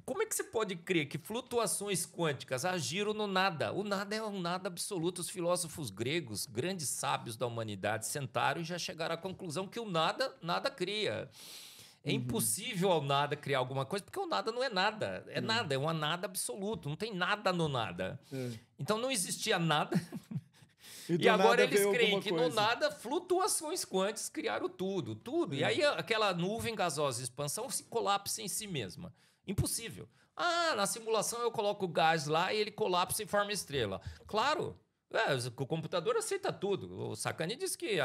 Como é que você pode crer que flutuações quânticas agiram no nada? O nada é um nada absoluto. Os filósofos gregos, grandes sábios da humanidade, sentaram e já chegaram à conclusão que o nada cria. É impossível ao nada criar alguma coisa, porque o nada não é nada. É nada, é um nada absoluto. Não tem nada no nada. Então não existia nada. E agora eles creem que no nada, flutuações quânticas criaram tudo. E aí aquela nuvem gasosa de expansão se colapsa em si mesma. Impossível. Na simulação eu coloco o gás lá e ele colapsa e forma estrela. Claro, o computador aceita tudo. O Sacani disse que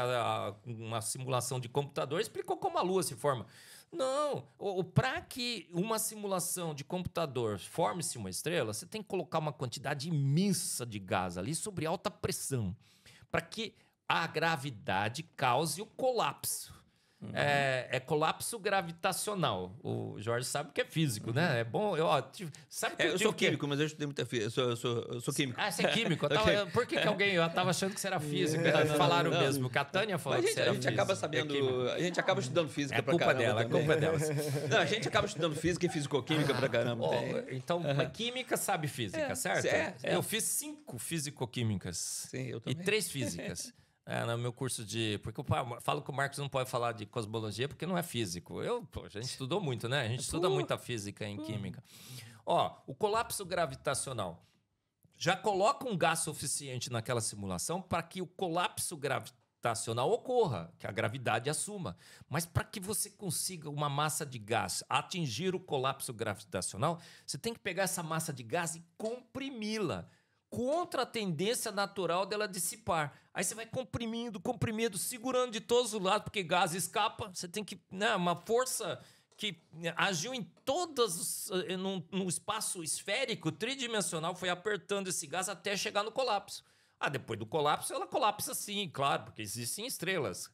uma simulação de computador explicou como a Lua se forma. Não, para que uma simulação de computador forme-se uma estrela, você tem que colocar uma quantidade imensa de gás ali sobre alta pressão, para que a gravidade cause o colapso. É colapso gravitacional. O Jorge sabe que é físico, né? É bom. Sabe que eu sou químico, mas eu estudei muita física. Eu sou químico. Você é químico? Por que alguém. Eu estava achando que você era físico. Falaram mesmo. Que a Tânia falou que você era físico. A gente acaba sabendo. A gente acaba estudando física pra caramba. É culpa dela. Não, a gente acaba estudando física e fisicoquímica pra caramba. Então, química sabe física, certo? Eu fiz 5 fisicoquímicas. Sim, eu também. E 3 físicas. No meu curso porque eu falo que o Marcos não pode falar de cosmologia porque não é físico. A gente estudou muito, né? A gente estuda muita física em química. O colapso gravitacional. Já coloca um gás suficiente naquela simulação para que o colapso gravitacional ocorra, que a gravidade assuma. Mas para que você consiga uma massa de gás atingir o colapso gravitacional, você tem que pegar essa massa de gás e comprimi-la, contra a tendência natural dela dissipar. Aí você vai comprimindo, segurando de todos os lados, porque gás escapa. Você tem que... uma força que agiu em todas... num espaço esférico, tridimensional, foi apertando esse gás até chegar no colapso. Depois do colapso, ela colapsa sim, claro, porque existem estrelas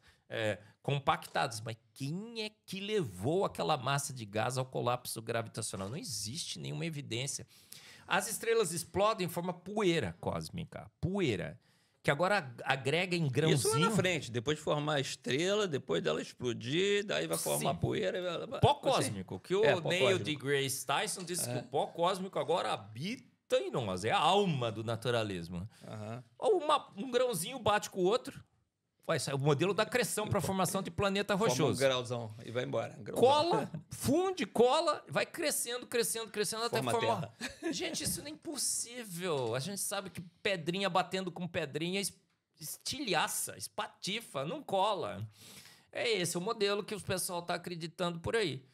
compactadas. Mas quem é que levou aquela massa de gás ao colapso gravitacional? Não existe nenhuma evidência. As estrelas explodem em forma poeira cósmica. Poeira. Que agora agrega em grãozinho. Isso lá na frente. Depois de formar a estrela, depois dela explodir, daí vai formar poeira. Pó cósmico. Que o Neil deGrasse Tyson disse que o pó cósmico agora habita em nós. É a alma do naturalismo. Um grãozinho bate com o outro. É o modelo da acreção para a formação de planeta rochoso. Forma um grauzão e vai embora. Cola, funde, vai crescendo até formar. Gente, isso não é impossível. A gente sabe que pedrinha batendo com pedrinha estilhaça, espatifa, não cola. É esse o modelo que o pessoal está acreditando por aí.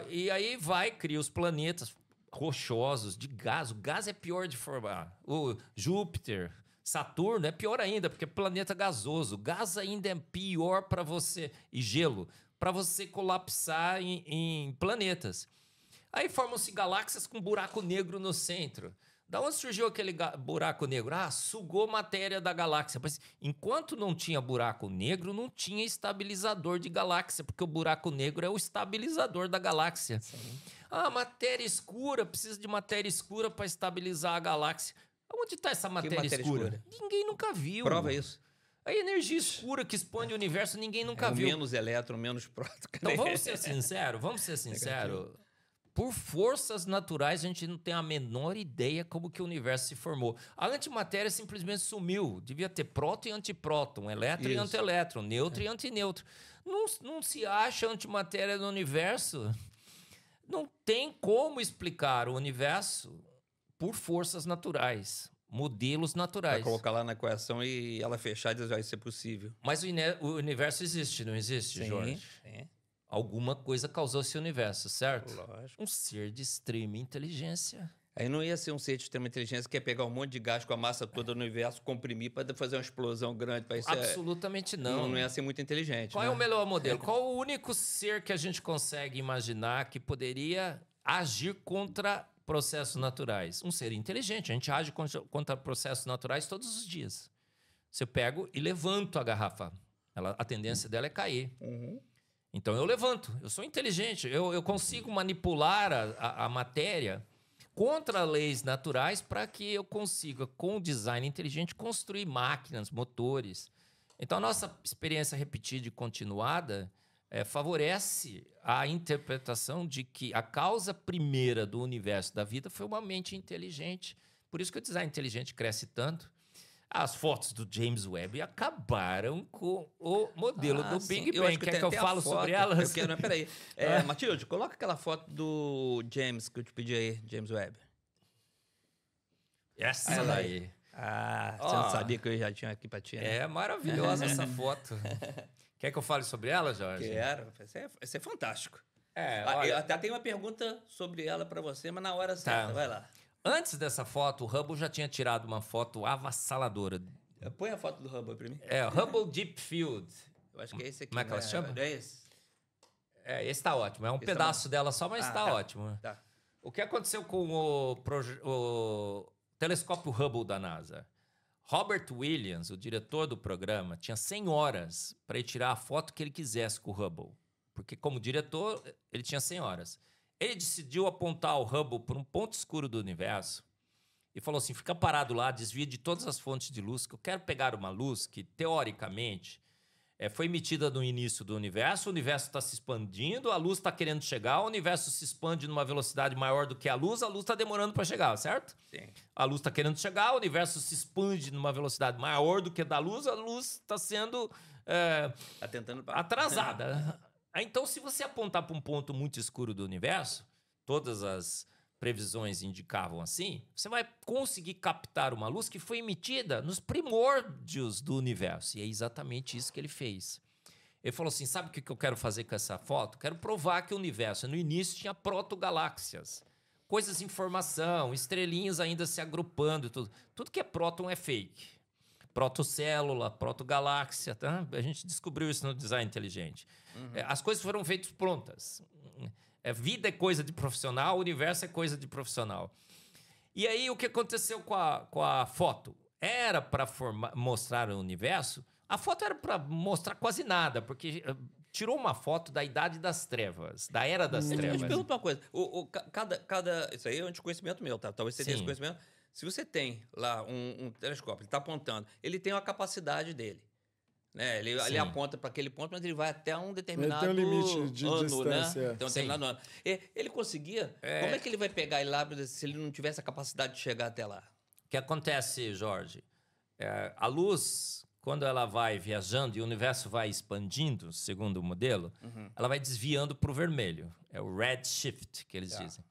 E aí cria os planetas rochosos de gás. O gás é pior de formar. O Júpiter, Saturno é pior ainda, porque é planeta gasoso. Gás ainda é pior para você, e gelo, para você colapsar em planetas. Aí formam-se galáxias com buraco negro no centro. Da onde surgiu aquele buraco negro? Sugou matéria da galáxia. Mas enquanto não tinha buraco negro, não tinha estabilizador de galáxia, porque o buraco negro é o estabilizador da galáxia. Sim. Matéria escura, precisa de matéria escura para estabilizar a galáxia. Onde está essa matéria escura? Ninguém nunca viu. Prova isso. A energia escura que expande o universo, ninguém nunca viu. Menos elétron, menos próton. Então, vamos ser sinceros. Por forças naturais, a gente não tem a menor ideia como que o universo se formou. A antimatéria simplesmente sumiu. Devia ter próton e antipróton, elétron e antielétron, neutro e antineutro. Não se acha antimatéria no universo. Não tem como explicar o universo por forças naturais, modelos naturais. Vai colocar lá na equação e ela fechar e dizer, vai ser possível. Mas o universo existe, não existe, Jorge? Sim. Alguma coisa causou esse universo, certo? Lógico. Um ser de extrema inteligência. Aí não ia ser um ser de extrema inteligência que ia pegar um monte de gás com a massa toda do universo, comprimir para fazer uma explosão grande. Absolutamente não. Não ia ser muito inteligente. Qual é o melhor modelo? Qual o único ser que a gente consegue imaginar que poderia agir contra processos naturais? Um ser inteligente. A gente age contra processos naturais todos os dias. Se eu pego e levanto a garrafa, a tendência dela é cair. Então eu levanto. Eu sou inteligente. Eu consigo manipular a matéria contra leis naturais para que eu consiga, com o design inteligente, construir máquinas, motores. Então, a nossa experiência repetida e continuada favorece a interpretação de que a causa primeira do universo da vida foi uma mente inteligente. Por isso que o design inteligente cresce tanto. As fotos do James Webb acabaram com o modelo do Big Bang. Quer que eu fale sobre elas? Eu quero, peraí. Matilde, coloca aquela foto do James que eu te pedi aí, James Webb. Essa daí. Você não sabia que eu já tinha aqui pra ti, né? É maravilhosa essa foto. Quer que eu fale sobre ela, Jorge? Quero. Isso é fantástico. Olha... Eu até tenho uma pergunta sobre ela pra você, mas na hora certa. Vai lá. Antes dessa foto, o Hubble já tinha tirado uma foto avassaladora. Põe a foto do Hubble pra mim. Hubble Deep Field. Eu acho que é esse aqui. Como é que ela se chama? É esse? Esse tá ótimo. É um pedaço dela só, mas tá ótimo. Tá. O que aconteceu com o telescópio Hubble da NASA? Robert Williams, o diretor do programa, tinha 100 horas para ele tirar a foto que ele quisesse com o Hubble. Porque como diretor, ele tinha 100 horas. Ele decidiu apontar o Hubble para um ponto escuro do universo e falou assim, fica parado lá, desvia de todas as fontes de luz, que eu quero pegar uma luz que, teoricamente, foi emitida no início do universo, o universo está se expandindo, a luz está querendo chegar, o universo se expande numa velocidade maior do que a luz está demorando para chegar, certo? Sim. A luz está querendo chegar, o universo se expande numa velocidade maior do que a da luz, a luz está sendo Tá tentando atrasada. Então, se você apontar para um ponto muito escuro do universo, todas as previsões indicavam assim, você vai conseguir captar uma luz que foi emitida nos primórdios do universo. E é exatamente isso que ele fez. Ele falou assim, sabe o que eu quero fazer com essa foto? Quero provar que o universo, no início, tinha protogaláxias. Coisas em formação, estrelinhas ainda se agrupando e tudo. Tudo que é próton é fake. Protocélula, protogaláxia, tá? A gente descobriu isso no design inteligente. As coisas foram feitas prontas. Vida é coisa de profissional, o universo é coisa de profissional. E aí, o que aconteceu com a foto? Era para mostrar o universo, a foto era para mostrar quase nada, porque tirou uma foto da Idade das Trevas, da Era das Trevas. Eu te pergunto uma coisa, isso aí é um desconhecimento meu, tá? Talvez você tenha esse conhecimento. Se você tem lá um telescópio, ele está apontando, ele tem uma capacidade dele. Né? Ele aponta para aquele ponto, mas ele vai até um determinado ele tem um limite de ano, distância. né? Tem um determinado ano. Ele conseguia... Como é que ele vai pegar ele lá se ele não tivesse a capacidade de chegar até lá? O que acontece, Jorge? A luz, quando ela vai viajando e o universo vai expandindo, segundo o modelo, ela vai desviando para o vermelho. É o redshift, que eles dizem.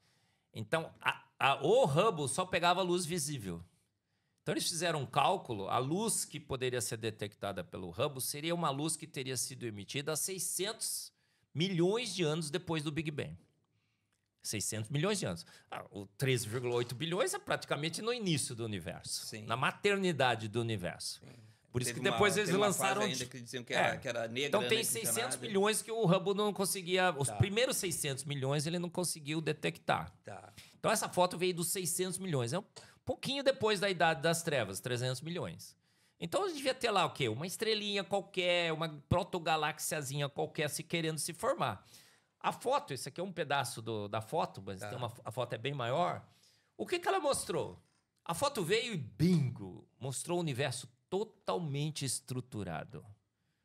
Então, o Hubble só pegava a luz visível. Então, eles fizeram um cálculo, a luz que poderia ser detectada pelo Hubble seria uma luz que teria sido emitida há 600 milhões de anos depois do Big Bang. 600 milhões de anos. O 13,8 bilhões é praticamente no início do universo. Sim. Na maternidade do universo. Sim. Por isso Teve que depois uma- eles teve uma lançaram... fase ainda que diziam que era negra, Então tem né, que não tinha 600 nada. milhões que o Hubble não conseguia... Os Tá. primeiros 600 milhões ele não conseguiu detectar. Tá. Então essa foto veio dos 600 milhões. É um pouquinho depois da Idade das Trevas, 300 milhões. Então a gente devia ter lá o quê? Uma estrelinha qualquer, uma protogaláxiazinha qualquer querendo se formar. A foto, esse aqui é um pedaço da foto, mas Tá. a foto é bem maior. O que ela mostrou? A foto veio e bingo, mostrou o universo totalmente estruturado,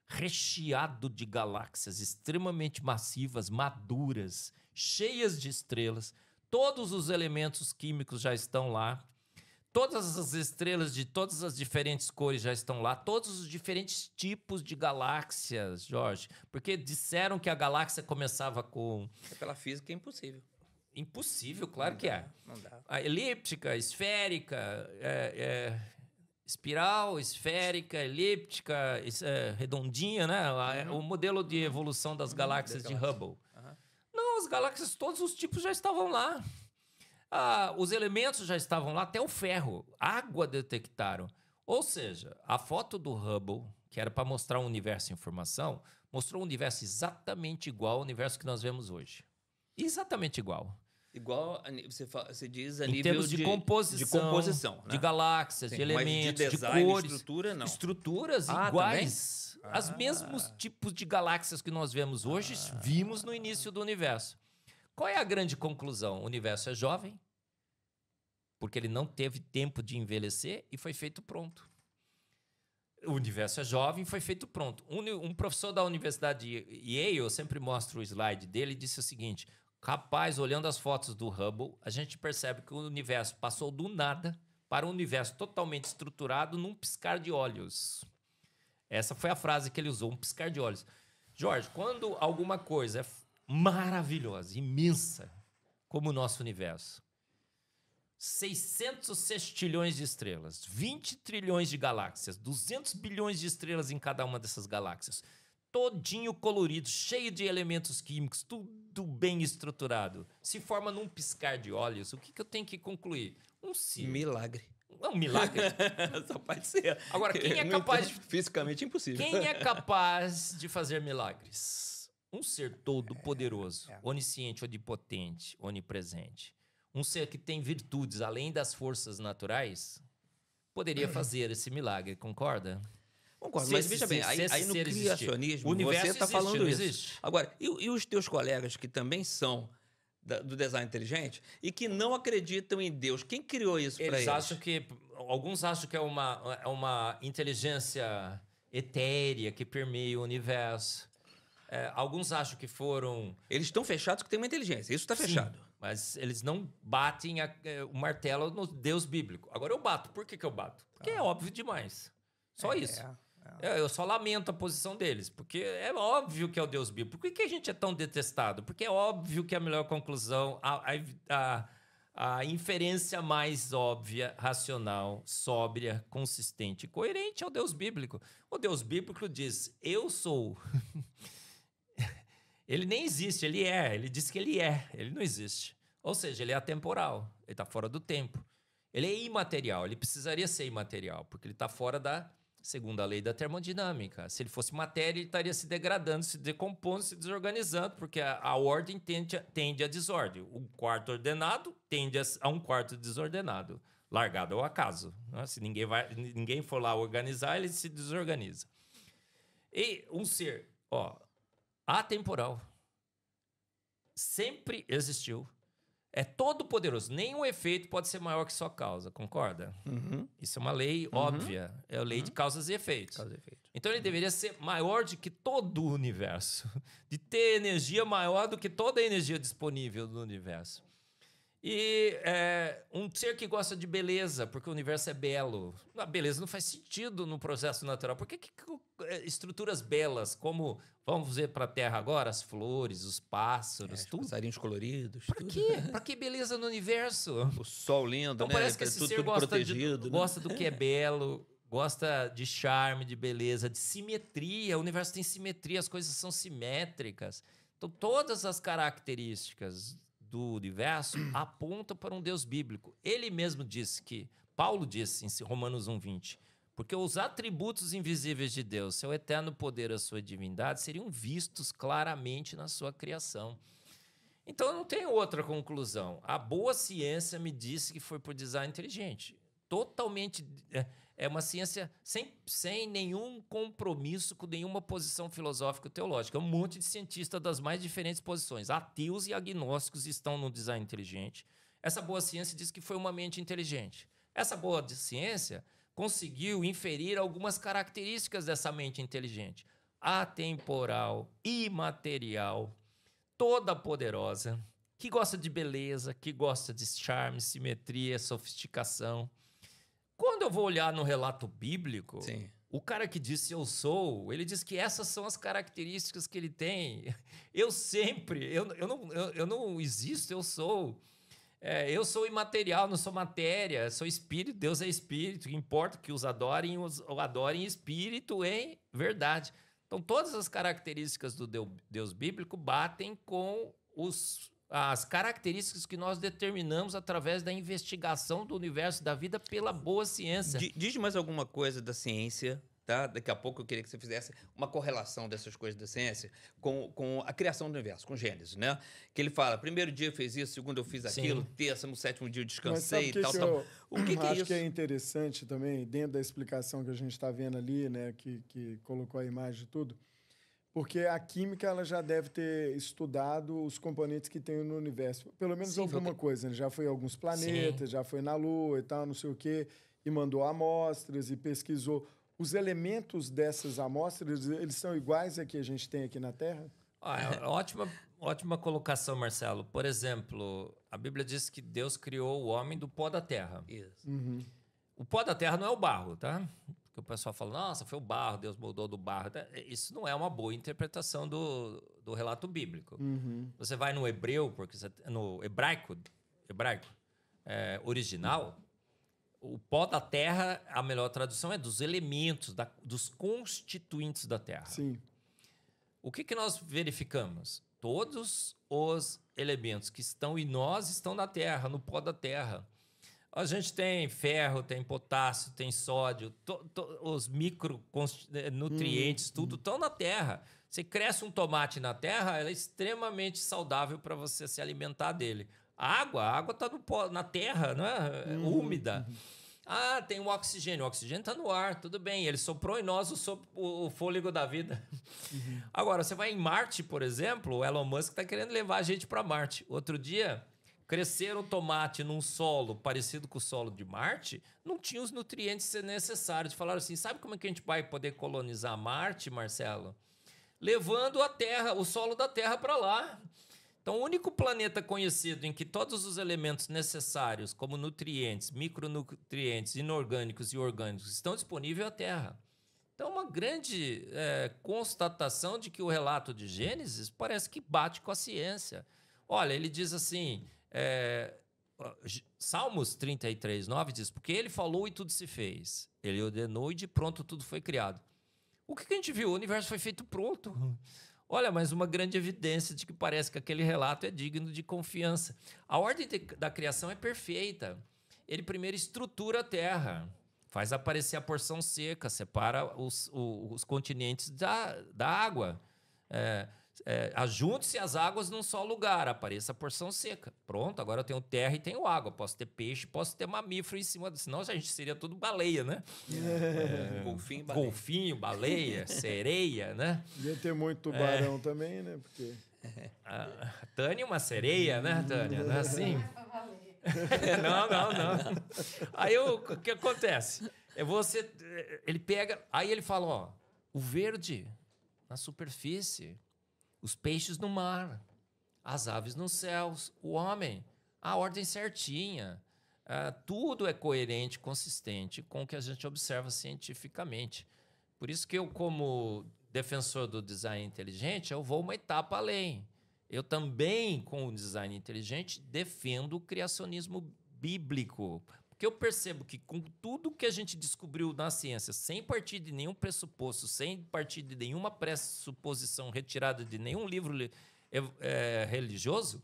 recheado de galáxias extremamente massivas, maduras, cheias de estrelas. Todos os elementos químicos já estão lá. Todas as estrelas de todas as diferentes cores já estão lá. Todos os diferentes tipos de galáxias, Jorge. Porque disseram que a galáxia começava com... Pela física é impossível. Impossível, claro que é. Não dá. A elíptica, esférica, espiral, esférica, elíptica, redondinha, né? O modelo de evolução das galáxias de Hubble. Não, as galáxias, todos os tipos já estavam lá. Os elementos já estavam lá, até o ferro. Água detectaram. Ou seja, a foto do Hubble, que era para mostrar um universo em formação, mostrou um universo exatamente igual ao universo que nós vemos hoje. Exatamente igual. Igual você diz a Em nível termos de composição, né? de galáxias, Sim, de mas elementos, de de design, cores. estrutura, não. Estruturas Ah, iguais. também? Os mesmos tipos de galáxias que nós vemos hoje, vimos no início do universo. Qual é a grande conclusão? O universo é jovem, porque ele não teve tempo de envelhecer e foi feito pronto. O universo é jovem, foi feito pronto. Um professor da Universidade de Yale, eu sempre mostro o slide dele, disse o seguinte: rapaz, olhando as fotos do Hubble, a gente percebe que o universo passou do nada para um universo totalmente estruturado num piscar de olhos. Essa foi a frase que ele usou, um piscar de olhos. Jorge, quando alguma coisa é maravilhosa, imensa, como o nosso universo, 600 sextilhões de estrelas, 20 trilhões de galáxias, 200 bilhões de estrelas em cada uma dessas galáxias, todinho colorido, cheio de elementos químicos, tudo bem estruturado, se forma num piscar de olhos. O que eu tenho que concluir? Milagre. É um milagre. Só pode ser. Agora, quem é capaz de... Fisicamente impossível. Quem é capaz de fazer milagres? Um ser todo-poderoso, onisciente, onipotente, onipresente. Um ser que tem virtudes além das forças naturais poderia fazer esse milagre, concorda? Concordo, Se mas esse veja bem, ser- se esse aí no ser existir. criacionismo O universo você está existe, falando não isso. existe? Agora, e os teus colegas que também são do design inteligente e que não acreditam em Deus, quem criou isso para eles? Acham que... Alguns acham que é uma inteligência etérea que permeia o universo. Alguns acham que foram... Eles estão fechados que tem uma inteligência, isso está fechado. Mas eles não batem o martelo no Deus bíblico. Agora eu bato. Por que eu bato? Porque é óbvio demais. Só isso. Eu só lamento a posição deles, porque é óbvio que é o Deus bíblico. Por que a gente é tão detestado? Porque é óbvio que a melhor conclusão, a inferência mais óbvia, racional, sóbria, consistente e coerente é o Deus bíblico. O Deus bíblico diz, eu sou... Ele nem existe, ele é. Ele diz que ele é, ele não existe. Ou seja, ele é atemporal, ele está fora do tempo. Ele é imaterial, ele precisaria ser imaterial, porque ele está fora da segunda lei da termodinâmica. Se ele fosse matéria, ele estaria se degradando, se decompondo, se desorganizando, porque a ordem tende a desordem. Um quarto ordenado tende a um quarto desordenado, largado ao acaso. Né? Se ninguém for lá organizar, ele se desorganiza. E um ser, atemporal, sempre existiu, é todo poderoso. Nenhum efeito pode ser maior que sua causa, concorda? Isso é uma lei óbvia, é a lei de causas e efeitos. Causa e efeito. Então ele deveria ser maior do que todo o universo, de ter energia maior do que toda a energia disponível do universo. E um ser que gosta de beleza, porque o universo é belo. A beleza não faz sentido no processo natural. Por que estruturas belas, como, vamos ver para a Terra agora, as flores, os pássaros, Os tudo? passarinhos coloridos. Para tudo. quê? Para que beleza no universo? O sol lindo, Então né? parece que esse ser tudo gosta protegido. né? gosta do que é belo, gosta de charme, de beleza, de simetria. O universo tem simetria, as coisas são simétricas. Então todas as características do universo aponta para um Deus bíblico. Ele mesmo disse que, Paulo disse em Romanos 1:20, porque os atributos invisíveis de Deus, seu eterno poder, a sua divindade, seriam vistos claramente na sua criação. Então, eu não tenho outra conclusão. A boa ciência me disse que foi por design inteligente. Totalmente... É uma ciência sem nenhum compromisso com nenhuma posição filosófica ou teológica. É um monte de cientistas das mais diferentes posições. Ateus e agnósticos estão no design inteligente. Essa boa ciência diz que foi uma mente inteligente. Essa boa ciência conseguiu inferir algumas características dessa mente inteligente. Atemporal, imaterial, toda poderosa, que gosta de beleza, que gosta de charme, simetria, sofisticação. Quando eu vou olhar no relato bíblico, Sim. o cara que disse eu sou, ele diz que essas são as características que ele tem. Eu não existo, eu sou. Eu sou imaterial, não sou matéria, sou espírito, Deus é espírito, importa que os adorem em espírito, em verdade. Então, todas as características do Deus bíblico batem com as características que nós determinamos através da investigação do universo da vida pela boa ciência. Diz mais alguma coisa da ciência, tá? Daqui a pouco eu queria que você fizesse uma correlação dessas coisas da ciência com a criação do universo, com Gênesis, né? Que ele fala, primeiro dia eu fiz isso, segundo eu fiz aquilo, terça, no sétimo dia eu descansei e tal. O que é isso? Acho que é interessante também, dentro da explicação que a gente está vendo ali, né, que colocou a imagem de tudo, porque a química ela já deve ter estudado os componentes que tem no universo. Pelo menos alguma coisa. Né? Já foi em alguns planetas, já foi na Lua e tal, não sei o quê, e mandou amostras e pesquisou. Os elementos dessas amostras, eles são iguais a que a gente tem aqui na Terra? Ótima colocação, Marcelo. Por exemplo, a Bíblia diz que Deus criou o homem do pó da terra. Isso. Uhum. O pó da terra não é o barro, tá? Que o pessoal fala, nossa, foi o barro, Deus moldou do barro. Isso não é uma boa interpretação do relato bíblico. Uhum. Você vai no hebreu, porque no hebraico original, o pó da terra, a melhor tradução é dos elementos, dos constituintes da terra. Sim. O que nós verificamos? Todos os elementos que estão em nós estão na terra, no pó da terra. A gente tem ferro, tem potássio, tem sódio, os micronutrientes, tudo estão na terra. Você cresce um tomate na terra, ela é extremamente saudável para você se alimentar dele. A água está na terra, não é? Úmida. Ah, tem o oxigênio está no ar, tudo bem. Ele soprou em nós o fôlego da vida. Agora, você vai em Marte, por exemplo, o Elon Musk está querendo levar a gente para Marte. Outro dia, crescer um tomate num solo parecido com o solo de Marte, não tinha os nutrientes necessários. Falaram assim, sabe como é que a gente vai poder colonizar Marte, Marcelo? Levando a terra, o solo da Terra para lá. Então, o único planeta conhecido em que todos os elementos necessários, como nutrientes, micronutrientes, inorgânicos e orgânicos, estão disponíveis é a Terra. Então, uma grande constatação de que o relato de Gênesis parece que bate com a ciência. Olha, ele diz assim, Salmos 33:9 diz, porque ele falou e tudo se fez. Ele ordenou e de pronto tudo foi criado. O que a gente viu? O universo foi feito pronto. Olha, mas uma grande evidência de que parece que aquele relato é digno de confiança. A ordem da criação é perfeita. Ele primeiro estrutura a terra, faz aparecer a porção seca, separa os continentes da água. Ajunte-se as águas num só lugar, apareça a porção seca. Pronto, agora eu tenho terra e tenho água. Posso ter peixe, posso ter mamífero em cima. Senão a gente seria tudo baleia, né? Golfinho, baleia, sereia, né? Ia ter muito tubarão também, né? Porque... A Tânia é uma sereia, né, Tânia? Não é assim? Não. Aí o que acontece? Ele pega... Aí ele fala, ó, o verde na superfície... Os peixes no mar, as aves nos céus, o homem, a ordem certinha. Tudo é coerente, consistente com o que a gente observa cientificamente. Por isso que eu, como defensor do design inteligente, eu vou uma etapa além. Eu também, com o design inteligente, defendo o criacionismo bíblico. Porque eu percebo que com tudo que a gente descobriu na ciência, sem partir de nenhum pressuposto, sem partir de nenhuma pressuposição retirada de nenhum livro religioso,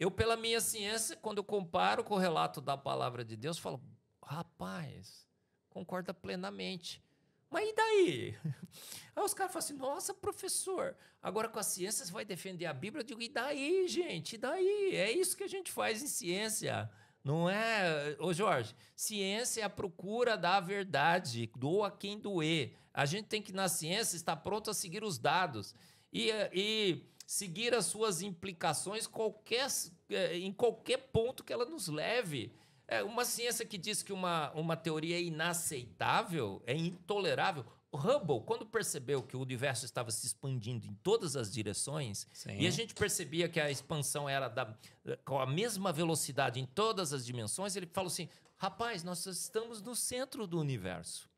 Eu, pela minha ciência, quando eu comparo com o relato da palavra de Deus, falo, rapaz, concorda plenamente. Mas e daí? Aí os caras falam assim, nossa, professor, agora com a ciência você vai defender a Bíblia? Eu digo, e daí, gente? E daí? É isso que a gente faz em ciência. Não é, ô Jorge, ciência é a procura da verdade, doa quem doer. A gente tem que, na ciência, estar pronto a seguir os dados e seguir as suas implicações em qualquer ponto que ela nos leve. Uma ciência que diz que uma teoria é inaceitável, é intolerável. O Hubble, quando percebeu que o universo estava se expandindo em todas as direções, Sim. e a gente percebia que a expansão era com a mesma velocidade em todas as dimensões, ele falou assim, rapaz, nós estamos no centro do universo.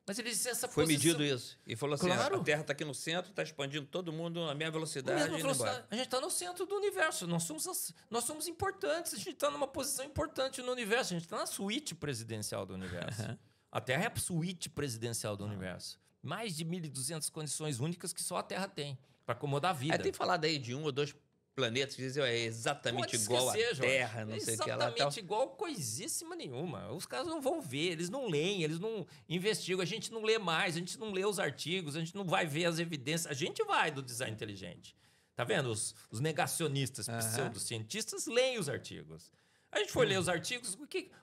Mas ele disse essa Foi posição... medido isso. E falou assim, Claro. a Terra está aqui no centro, está expandindo todo mundo na mesma velocidade. A gente está no centro do universo. Nós somos importantes. A gente está numa posição importante no universo. A gente está na suíte presidencial do universo. A Terra é a suíte presidencial do universo. Mais de 1.200 condições únicas que só a Terra tem para acomodar a vida. Tem falado aí de 1 ou 2 planetas que dizem é exatamente igual à Terra, não sei o que lá. Exatamente igual coisíssima nenhuma. Os caras não vão ver, eles não leem, eles não investigam. A gente não lê mais, a gente não lê os artigos, a gente não vai ver as evidências. A gente vai do design inteligente. Tá vendo? Os negacionistas, pseudocientistas, leem os artigos. A gente foi ler os artigos,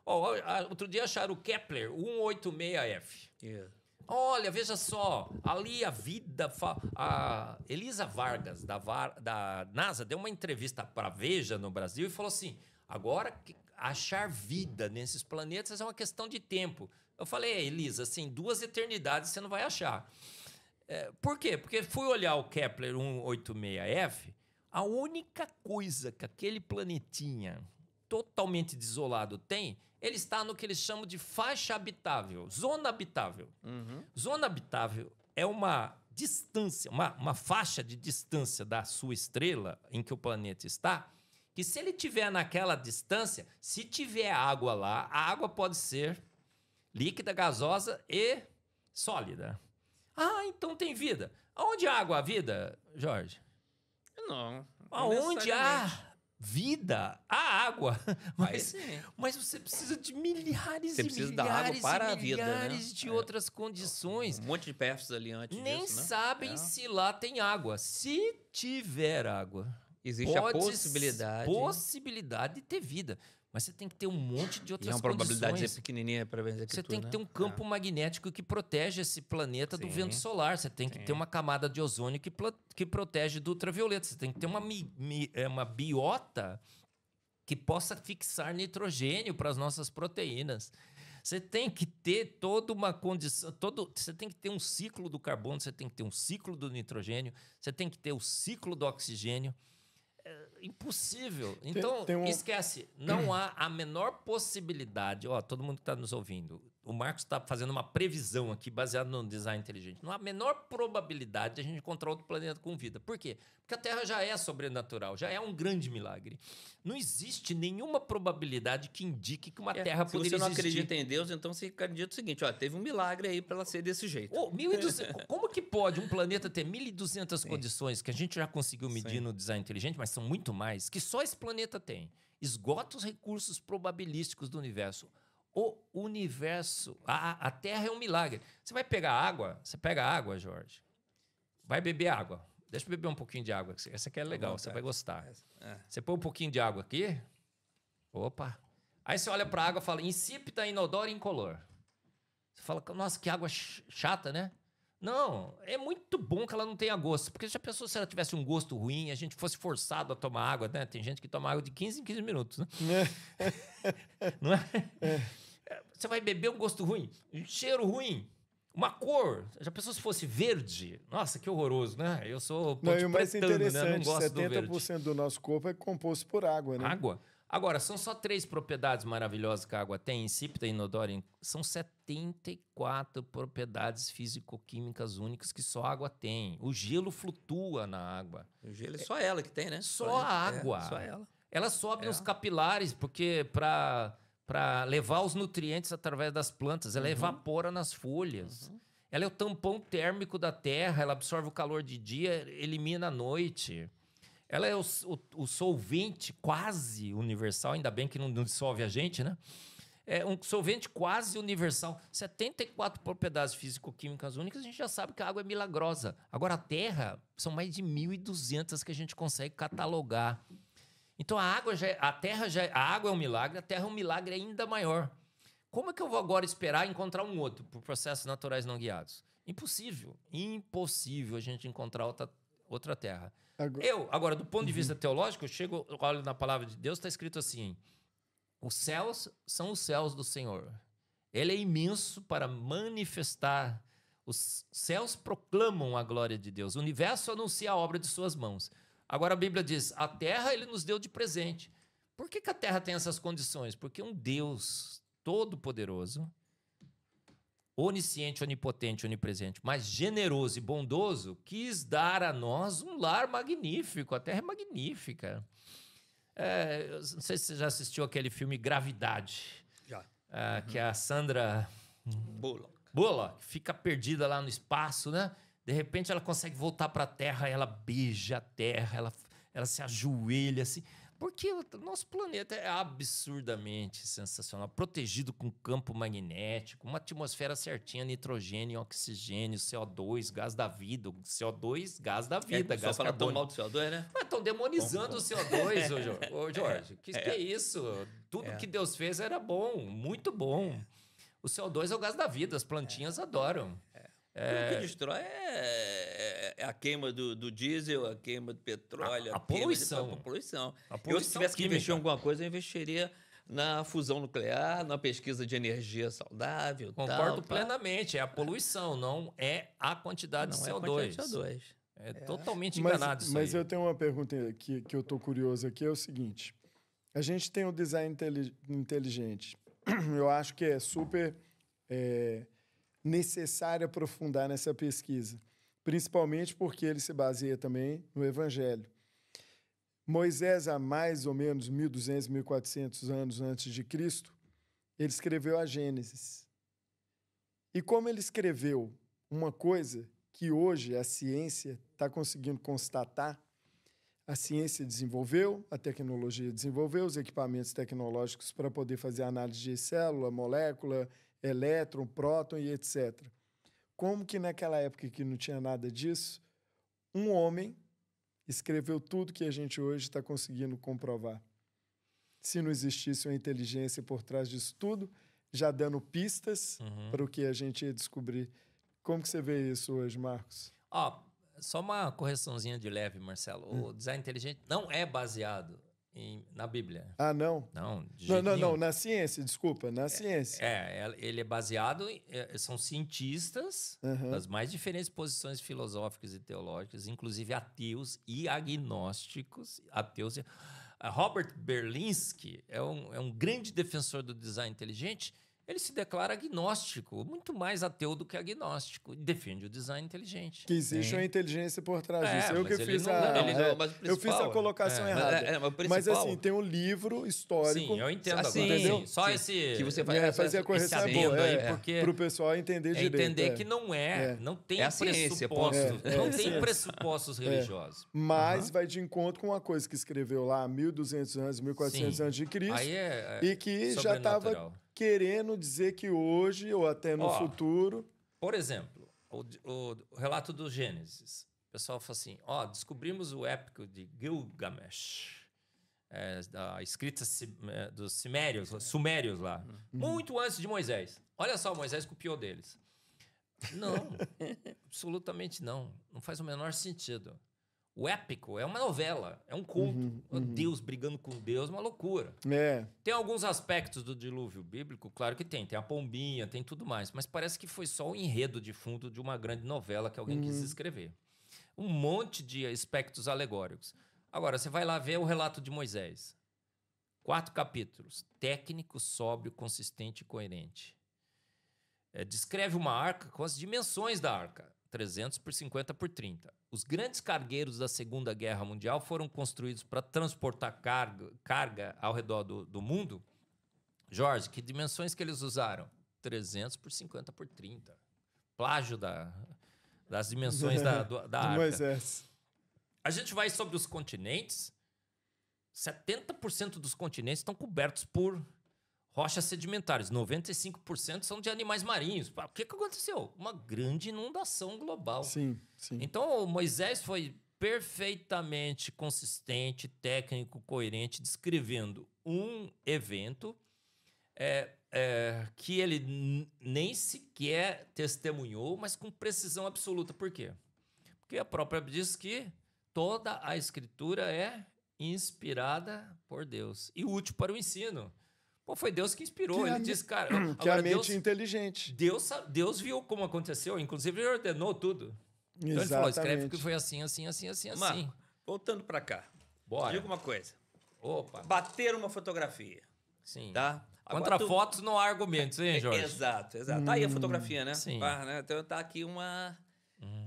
outro dia acharam o Kepler 186F. Olha, veja só, ali a vida... A Elisa Vargas, da NASA, deu uma entrevista para a Veja no Brasil e falou assim, agora achar vida nesses planetas é uma questão de tempo. Eu falei, Elisa, assim, 2 eternidades você não vai achar. Por quê? Porque fui olhar o Kepler 186F, a única coisa que aquele planetinha totalmente desolado tem... Ele está no que eles chamam de faixa habitável, zona habitável. Zona habitável é uma distância, uma faixa de distância da sua estrela em que o planeta está, que se ele estiver naquela distância, se tiver água lá, a água pode ser líquida, gasosa e sólida. Ah, então tem vida. Aonde há água há vida, Jorge? Não. Aonde há vida, há água, mas você precisa de milhares você e precisa milhares da água para e a vida, milhares de outras condições. Um monte de PFs ali antes Nem disso, né? sabem se lá tem água. Se tiver água, existe a possibilidade de ter vida. Mas você tem que ter um monte de outras condições. E uma probabilidade pequenininha para ver você tem que ter um campo magnético que protege esse planeta do vento solar. Você tem que ter uma camada de ozônio que protege do ultravioleta. Você tem que ter uma biota que possa fixar nitrogênio para as nossas proteínas. Você tem que ter toda uma condição... Você tem que ter um ciclo do carbono, você tem que ter um ciclo do nitrogênio, você tem que ter o ciclo do oxigênio. Impossível. Então, esquece. Não há a menor possibilidade. Todo mundo que está nos ouvindo, o Marcos está fazendo uma previsão aqui baseada no design inteligente. Não há a menor probabilidade de a gente encontrar outro planeta com vida. Por quê? Porque a Terra já é sobrenatural, já é um grande milagre. Não existe nenhuma probabilidade que indique que uma Terra poderia existir. Se você não acredita em Deus, então você acredita o seguinte, teve um milagre aí para ela ser desse jeito. 1.200, como que pode um planeta ter 1.200 condições que a gente já conseguiu medir no design inteligente, mas são muito mais, que só esse planeta tem? Esgota os recursos probabilísticos do universo. O universo, a Terra é um milagre. Você vai pegar água, você pega água, Jorge, vai beber água. Deixa eu beber um pouquinho de água. Essa aqui é legal, você vai gostar. Você põe um pouquinho de água aqui. Opa. Aí você olha para a água e fala, insípida, inodora e incolor. Você fala, nossa, que água chata, né? Não, é muito bom que ela não tenha gosto. Porque já pensou se ela tivesse um gosto ruim, a gente fosse forçado a tomar água, né? Tem gente que toma água de 15 em 15 minutos, né? Não é? Você vai beber um gosto ruim, um cheiro ruim, uma cor. Já pensou se fosse verde? Nossa, que horroroso, né? Eu sou o mais interessante, né? Não gosto 70% do nosso corpo é composto por água, né? Água? Agora, são só 3 propriedades maravilhosas que a água tem, insípida, inodora. São 74 propriedades físico-químicas únicas que só a água tem. O gelo flutua na água. O gelo é só ela que tem, né? Só a água. Só ela. Ela sobe nos capilares, porque para levar os nutrientes através das plantas, ela evapora nas folhas. Ela é o tampão térmico da terra, ela absorve o calor de dia, elimina à noite. Ela é o solvente quase universal, ainda bem que não dissolve a gente, né? É um solvente quase universal. 74 propriedades físico-químicas únicas, a gente já sabe que a água é milagrosa. Agora, a Terra, são mais de 1.200 que a gente consegue catalogar. Então, a água é um milagre, a Terra é um milagre ainda maior. Como é que eu vou agora esperar encontrar um outro por processos naturais não guiados? Impossível. Impossível a gente encontrar outra Terra. Agora, do ponto de vista teológico, eu olho na palavra de Deus, está escrito assim: os céus são os céus do Senhor. Ele é imenso para manifestar. Os céus proclamam a glória de Deus. O universo anuncia a obra de suas mãos. Agora a Bíblia diz, a terra ele nos deu de presente. Por que a terra tem essas condições? Porque um Deus todo-poderoso, onisciente, onipotente, onipresente, mas generoso e bondoso, quis dar a nós um lar magnífico. A terra é magnífica. Eu não sei se você já assistiu aquele filme Gravidade. Já. Que a Sandra Bullock fica perdida lá no espaço, né? De repente ela consegue voltar para a Terra, ela beija a Terra, ela se ajoelha assim. Porque o nosso planeta é absurdamente sensacional, protegido com campo magnético, uma atmosfera certinha, nitrogênio, oxigênio, CO2, gás da vida. CO2, gás da vida. Só fala tão mal do CO2, né? Mas estão demonizando o CO2, ô Jorge. Que é isso? Tudo que Deus fez era bom, muito bom. O CO2 é o gás da vida, as plantinhas adoram. O que destrói é a queima do diesel, a queima do petróleo, a poluição. A poluição. Eu, se tivesse que investir em alguma coisa, eu investiria na fusão nuclear, na pesquisa de energia saudável. Concordo plenamente. É a poluição, não é a quantidade de CO2. É totalmente enganado isso aí. Mas eu tenho uma pergunta que eu estou curioso aqui, é o seguinte. A gente tem o design inteligente. Eu acho que é super necessário aprofundar nessa pesquisa, principalmente porque ele se baseia também no Evangelho. Moisés, há mais ou menos 1.200, 1.400 anos antes de Cristo, ele escreveu a Gênesis. E como ele escreveu uma coisa que hoje a ciência está conseguindo constatar, a ciência desenvolveu, a tecnologia desenvolveu os equipamentos tecnológicos para poder fazer análise de célula, molécula, elétron, próton e etc. Como que naquela época que não tinha nada disso, um homem escreveu tudo que a gente hoje está conseguindo comprovar? Se não existisse uma inteligência por trás disso tudo, já dando pistas para o que a gente ia descobrir. Como que você vê isso hoje, Marcos? Só uma correçãozinha de leve, Marcelo. O design inteligente não é baseado na Bíblia. Ah, não? Não, de jeito nenhum. Não, na ciência, desculpa, na ciência. Ele é baseado são cientistas das mais diferentes posições filosóficas e teológicas, inclusive ateus e agnósticos. Robert Berlinski é um grande defensor do design inteligente. Ele se declara agnóstico, muito mais ateu do que agnóstico, e defende o design inteligente. Que existe uma inteligência por trás disso. Eu fiz a colocação errada. Mas assim, tem um livro histórico. Sim, eu entendo agora. Entendeu? Só esse... Que você vai fazer a correção para o pessoal entender direito. Entender que não tem pressupostos. Não tem pressupostos religiosos. Mas vai de encontro com uma coisa que escreveu lá há 1.200 anos, 1.400 anos de Cristo. E que já estava querendo dizer que hoje ou até no futuro... Por exemplo, o relato do Gênesis. O pessoal fala assim, descobrimos o épico de Gilgamesh, da escrita dos sumérios lá, muito antes de Moisés. Olha só, Moisés copiou deles. Não, absolutamente não. Não faz o menor sentido. O épico é uma novela, é um conto. Deus brigando com Deus, uma loucura. Tem alguns aspectos do dilúvio bíblico, claro que tem. Tem a pombinha, tem tudo mais. Mas parece que foi só o enredo de fundo de uma grande novela que alguém quis escrever. Um monte de aspectos alegóricos. Agora, você vai lá ver o relato de Moisés. 4 capítulos. Técnico, sóbrio, consistente e coerente. Descreve uma arca com as dimensões da arca. 300 por 50 por 30. Os grandes cargueiros da Segunda Guerra Mundial foram construídos para transportar carga ao redor do mundo. Jorge, que dimensões que eles usaram? 300 por 50 por 30. Plágio das dimensões da arca. Moisés. A gente vai sobre os continentes, 70% dos continentes estão cobertos por rochas sedimentares, 95% são de animais marinhos. O que aconteceu? Uma grande inundação global. Sim. Então, o Moisés foi perfeitamente consistente, técnico, coerente, descrevendo um evento que ele nem sequer testemunhou, mas com precisão absoluta. Por quê? Porque a própria Bíblia diz que toda a Escritura é inspirada por Deus e útil para o ensino. Pô, foi Deus que inspirou. Ele disse, cara... Que agora, a mente inteligente. Deus viu como aconteceu. Inclusive, ele ordenou tudo. Então, ele falou, escreve porque foi assim. Marco, voltando para cá. Bora. Diga uma coisa. Opa. Bater uma fotografia. Sim. Tá? Contra fotos não há argumentos, hein, Jorge? Exato. Tá aí a fotografia, né? Sim. Né? Então tá aqui uma...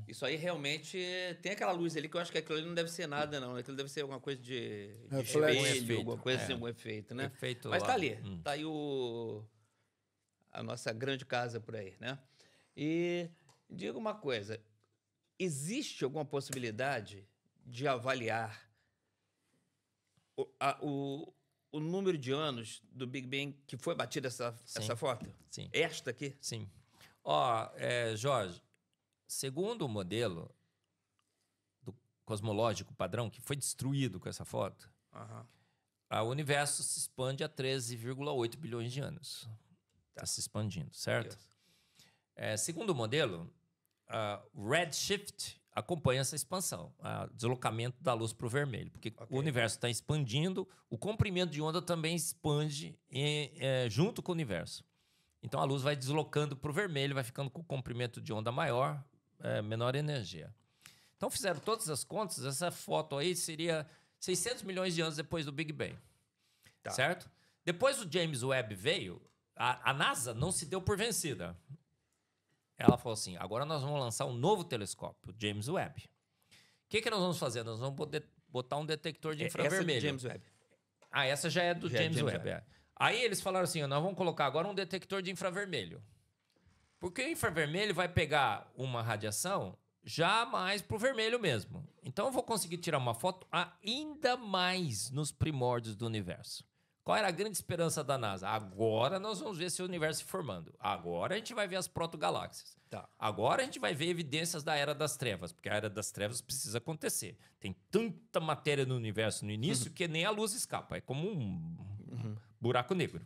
Isso aí realmente tem aquela luz ali que eu acho que aquilo ali não deve ser nada, não. Aquilo deve ser alguma coisa de espelho, alguma coisa assim, algum efeito, né? Mas tá ali. Tá aí a nossa grande casa por aí, né? E diga uma coisa. Existe alguma possibilidade de avaliar o número de anos do Big Bang que foi batida essa foto? Sim. Esta aqui? Sim. Jorge, segundo o modelo do cosmológico padrão, que foi destruído com essa foto, o universo se expande a 13,8 bilhões de anos. Está se expandindo, certo? Segundo o modelo, o redshift acompanha essa expansão, o deslocamento da luz para o vermelho, porque o universo está expandindo, o comprimento de onda também expande junto com o universo. Então a luz vai deslocando para o vermelho, vai ficando com o comprimento de onda maior, menor energia. Então fizeram todas as contas, essa foto aí seria 600 milhões de anos depois do Big Bang, certo? Depois o James Webb veio, a NASA não se deu por vencida. Ela falou assim, agora nós vamos lançar um novo telescópio, o James Webb. O que nós vamos fazer? Nós vamos botar um detector de infravermelho. Essa é do James Webb. Essa já é do James Webb. Aí eles falaram assim, nós vamos colocar agora um detector de infravermelho. Porque o infravermelho vai pegar uma radiação já mais pro vermelho mesmo. Então eu vou conseguir tirar uma foto ainda mais nos primórdios do universo. Qual era a grande esperança da NASA? Agora nós vamos ver esse universo se formando. Agora a gente vai ver as protogaláxias. Agora a gente vai ver evidências da Era das Trevas, porque a Era das Trevas precisa acontecer. Tem tanta matéria no universo no início que nem a luz escapa. É como um buraco negro.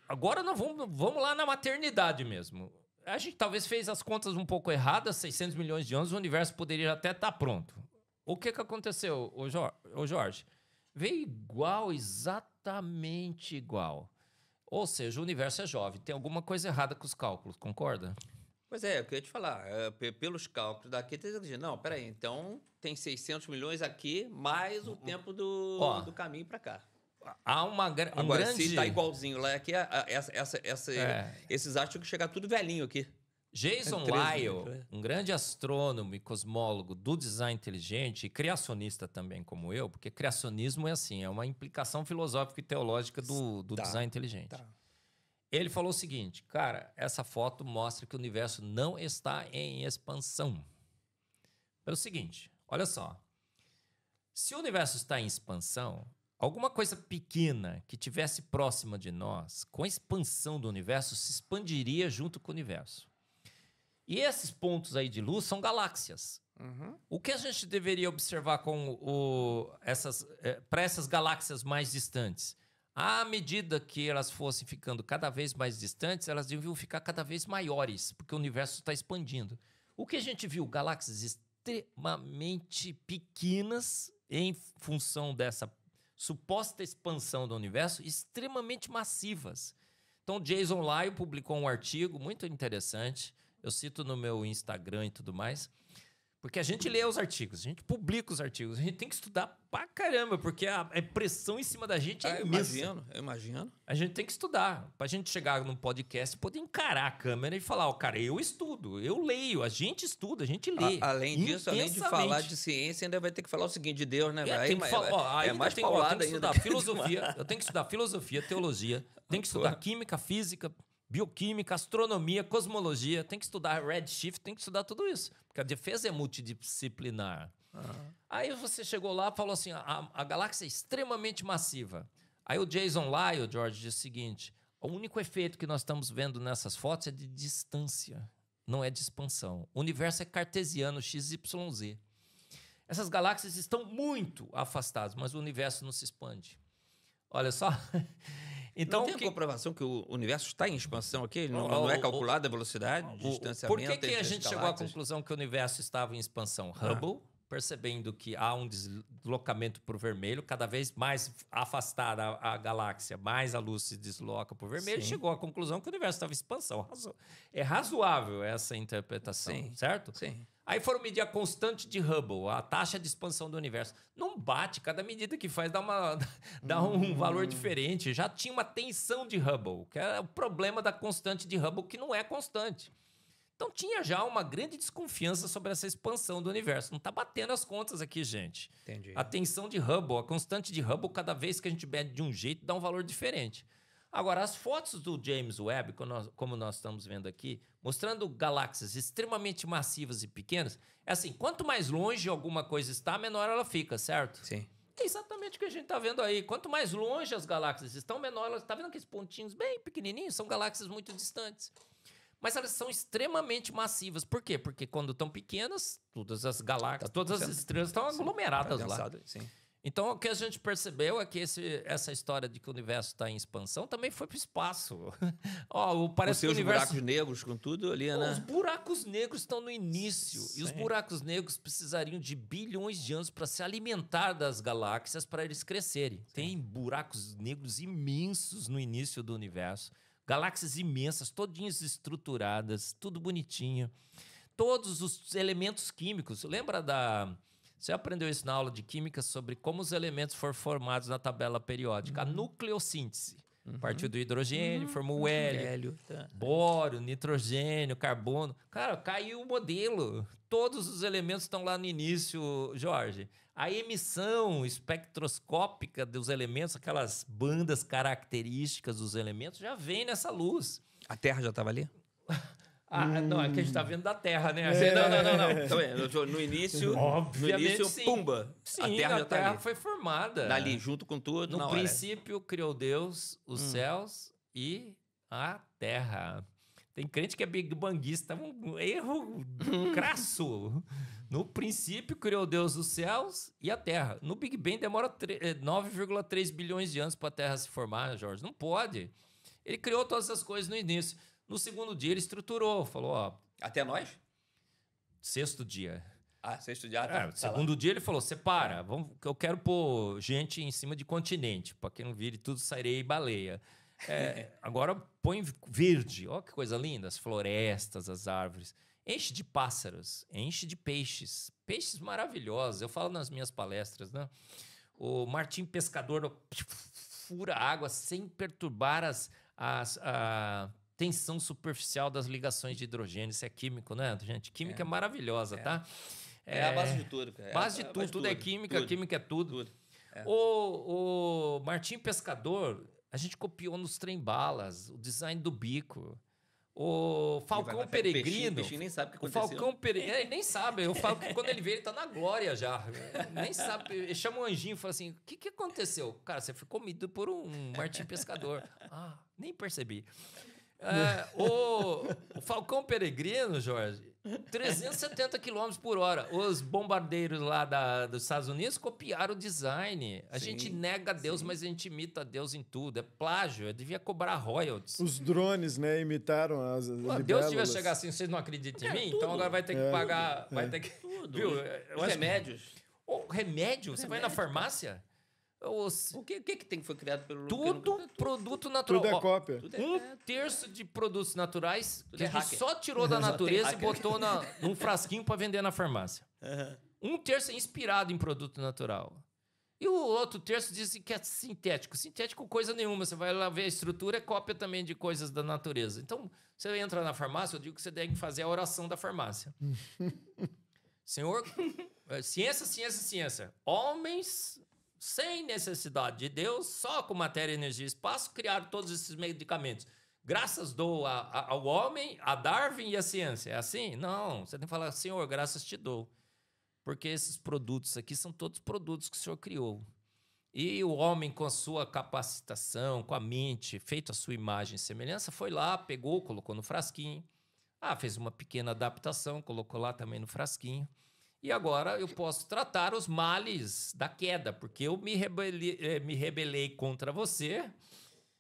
Agora nós vamos lá na maternidade mesmo. A gente talvez fez as contas um pouco erradas, 600 milhões de anos, o universo poderia até estar pronto. O que aconteceu, Jorge? Veio exatamente igual. Ou seja, o universo é jovem. Tem alguma coisa errada com os cálculos, concorda? Pois é, eu queria te falar. Pelos cálculos daqui, tem que dizer, não, peraí, então tem 600 milhões aqui, mais o tempo do caminho para cá. Há Agora, grande... se tá igualzinho lá, aqui, esses acham que chegar tudo velhinho aqui. Jason Lisle, um grande astrônomo e cosmólogo do design inteligente e criacionista também como eu, porque criacionismo é assim, é uma implicação filosófica e teológica do design inteligente. Ele falou o seguinte, cara, essa foto mostra que o universo não está em expansão. Pelo seguinte, olha só, se o universo está em expansão, alguma coisa pequena que tivesse próxima de nós, com a expansão do universo, se expandiria junto com o universo. E esses pontos aí de luz são galáxias. O que a gente deveria observar para essas galáxias mais distantes? À medida que elas fossem ficando cada vez mais distantes, elas deviam ficar cada vez maiores, porque o universo está expandindo. O que a gente viu? Galáxias extremamente pequenas em função dessa suposta expansão do universo, extremamente massivas. Então, Jason Lisle publicou um artigo muito interessante. Eu cito no meu Instagram e tudo mais, porque a gente lê os artigos, a gente publica os artigos, a gente tem que estudar pra caramba, porque a pressão em cima da gente é imensa. Eu imagino. A gente tem que estudar, pra gente chegar num podcast, poder encarar a câmera e falar, cara, eu estudo, eu leio, a gente estuda, a gente lê. Além disso, além de falar de ciência, ainda vai ter que falar o seguinte de Deus, né? Mais paulada ainda. Eu tenho que estudar filosofia, teologia, tenho que estudar química, física, bioquímica, astronomia, cosmologia, tem que estudar redshift, tem que estudar tudo isso, porque a defesa é multidisciplinar. Aí você chegou lá e falou assim, a galáxia é extremamente massiva. Aí o Jason Lyle, George, diz o seguinte, o único efeito que nós estamos vendo nessas fotos é de distância, não é de expansão. O universo é cartesiano, XYZ. Essas galáxias estão muito afastadas, mas o universo não se expande. Olha só. Então, não tem a comprovação que o universo está em expansão aqui? Não é calculada a velocidade, o distanciamento? Por que a gente chegou à conclusão que o universo estava em expansão? Hubble, percebendo que há um deslocamento para o vermelho, cada vez mais afastada a galáxia, mais a luz se desloca para o vermelho, chegou à conclusão que o universo estava em expansão. É razoável essa interpretação, certo? Sim. Aí foram medir a constante de Hubble, a taxa de expansão do universo. Não bate, cada medida que faz dá um valor diferente. Já tinha uma tensão de Hubble, que é o problema da constante de Hubble, que não é constante. Então tinha já uma grande desconfiança sobre essa expansão do universo. Não está batendo as contas aqui, gente. Entendi. A tensão de Hubble, a constante de Hubble, cada vez que a gente mede de um jeito, dá um valor diferente. Agora, as fotos do James Webb, como nós estamos vendo aqui, mostrando galáxias extremamente massivas e pequenas, é assim, quanto mais longe alguma coisa está, menor ela fica, certo? Sim. É exatamente o que a gente está vendo aí. Quanto mais longe as galáxias estão, menor elas... Está vendo aqueles pontinhos bem pequenininhos? São galáxias muito distantes. Mas elas são extremamente massivas. Por quê? Porque quando estão pequenas, todas as galáxias, todas as estrelas estão aglomeradas lá. Sim. Então, o que a gente percebeu é que essa história de que o universo está em expansão também foi para o espaço. Parece que o universo... buracos negros com tudo ali, né? Os buracos negros estão no início. Sim. E os buracos negros precisariam de bilhões de anos para se alimentar das galáxias para eles crescerem. Sim. Tem buracos negros imensos no início do universo. Galáxias imensas, todinhas estruturadas, tudo bonitinho. Todos os elementos químicos. Lembra Você aprendeu isso na aula de química sobre como os elementos foram formados na tabela periódica. A nucleossíntese. Partiu do hidrogênio, formou o hélio, bório, nitrogênio, carbono. Cara, caiu o modelo. Todos os elementos estão lá no início, Jorge. A emissão espectroscópica dos elementos, aquelas bandas características dos elementos, já vem nessa luz. A Terra já estava ali? Não, é que a gente está vendo da Terra, né? Não. No início, obviamente, sim. Pumba. Sim, a Terra já está ali. Foi formada. Dali, junto com tudo. No princípio, criou Deus os céus e a Terra. Tem crente que é big banguista, um erro crasso. No princípio, criou Deus os céus e a Terra. No Big Bang demora 9,3 bilhões de anos para a Terra se formar, Jorge. Não pode. Ele criou todas essas coisas no início. No segundo dia, ele estruturou. Falou, Até nós? Sexto dia. Sexto dia. Segundo dia, ele falou, separa. Eu quero pôr gente em cima de continente. Para quem não vire tudo, sairei baleia. Agora põe verde. Olha que coisa linda. As florestas, as árvores. Enche de pássaros, enche de peixes. Peixes maravilhosos. Eu falo nas minhas palestras, né? O Martim Pescador fura a água sem perturbar a tensão superficial das ligações de hidrogênio. Isso é químico, né, gente? Química é maravilhosa, tá? É a base de tudo. Cara. Base de tudo. Tudo é química, química é tudo. O Martim Pescador, a gente copiou nos trem-balas, o design do bico. O Falcão Peregrino. O peixinho nem sabe o que aconteceu. O Falcão Peregrino. Ele nem sabe. Eu falo que quando ele vê, ele tá na glória já. Nem sabe. Ele chama um anjinho e fala assim: o que aconteceu? Cara, você foi comido por um Martim Pescador. Nem percebi. O Falcão Peregrino, Jorge, 370 km por hora. Os bombardeiros lá dos Estados Unidos copiaram o design. A gente nega Deus, mas a gente imita Deus em tudo. É plágio. Eu devia cobrar royalties. Os drones, né, imitaram as libélulas. Deus devia chegar assim, vocês não acreditam em mim? Tudo. Então agora vai ter que pagar... Vai ter que, tudo. Viu? Os remédios. Remédio? Você vai na farmácia? O que tem que foi criado pelo... Tudo produto natural. Tudo é cópia. Um terço de produtos naturais que a gente só tirou da natureza e botou num frasquinho para vender na farmácia. Um terço é inspirado em produto natural. E o outro terço diz que é sintético. Sintético coisa nenhuma. Você vai lá ver a estrutura, é cópia também de coisas da natureza. Então, você entra na farmácia, eu digo que você deve fazer a oração da farmácia. Senhor, ciência, ciência, ciência. Homens... sem necessidade de Deus, só com matéria, energia e espaço, criaram todos esses medicamentos. graças dou ao homem, a Darwin e à ciência. É assim? Não, você tem que falar, Senhor, graças te dou. Porque esses produtos aqui são todos produtos que o Senhor criou. E o homem, com a sua capacitação, com a mente, feito a sua imagem e semelhança, foi lá, pegou, colocou no frasquinho. Fez uma pequena adaptação, colocou lá também no frasquinho. E agora eu posso tratar os males da queda, porque eu me rebelei contra você,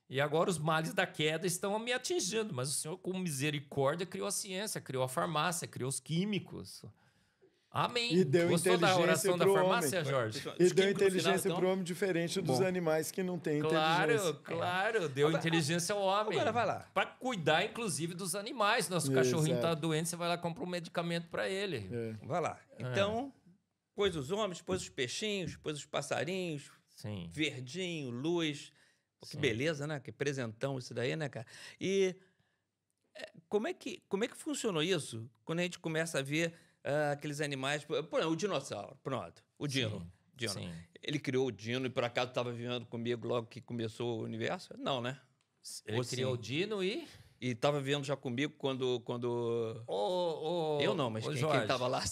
e agora os males da queda estão me atingindo. Mas o Senhor, com misericórdia, criou a ciência, criou a farmácia, criou os químicos. Amém. E deu Gostou da oração da farmácia, homem. Jorge? E deu inteligência para o homem diferente dos animais que não têm inteligência. Claro. Deu inteligência ao homem. Agora vai lá. Para cuidar, inclusive, dos animais. Nosso cachorrinho está doente, você vai lá e compra um medicamento para ele. Vai lá. Então, pôs os homens, pôs os peixinhos, pôs os passarinhos. Sim. Verdinho, luz. Pô, que beleza, né? Que presentão isso daí, né, cara? E como é que funcionou isso quando a gente começa a ver aqueles animais... Por exemplo, o dinossauro, pronto. O Dino. Sim. Ele criou o Dino e por acaso estava vivendo comigo logo que começou o universo? Não, né? Ele criou o Dino e... E estava vivendo já comigo quando... Eu não, mas quem estava lá...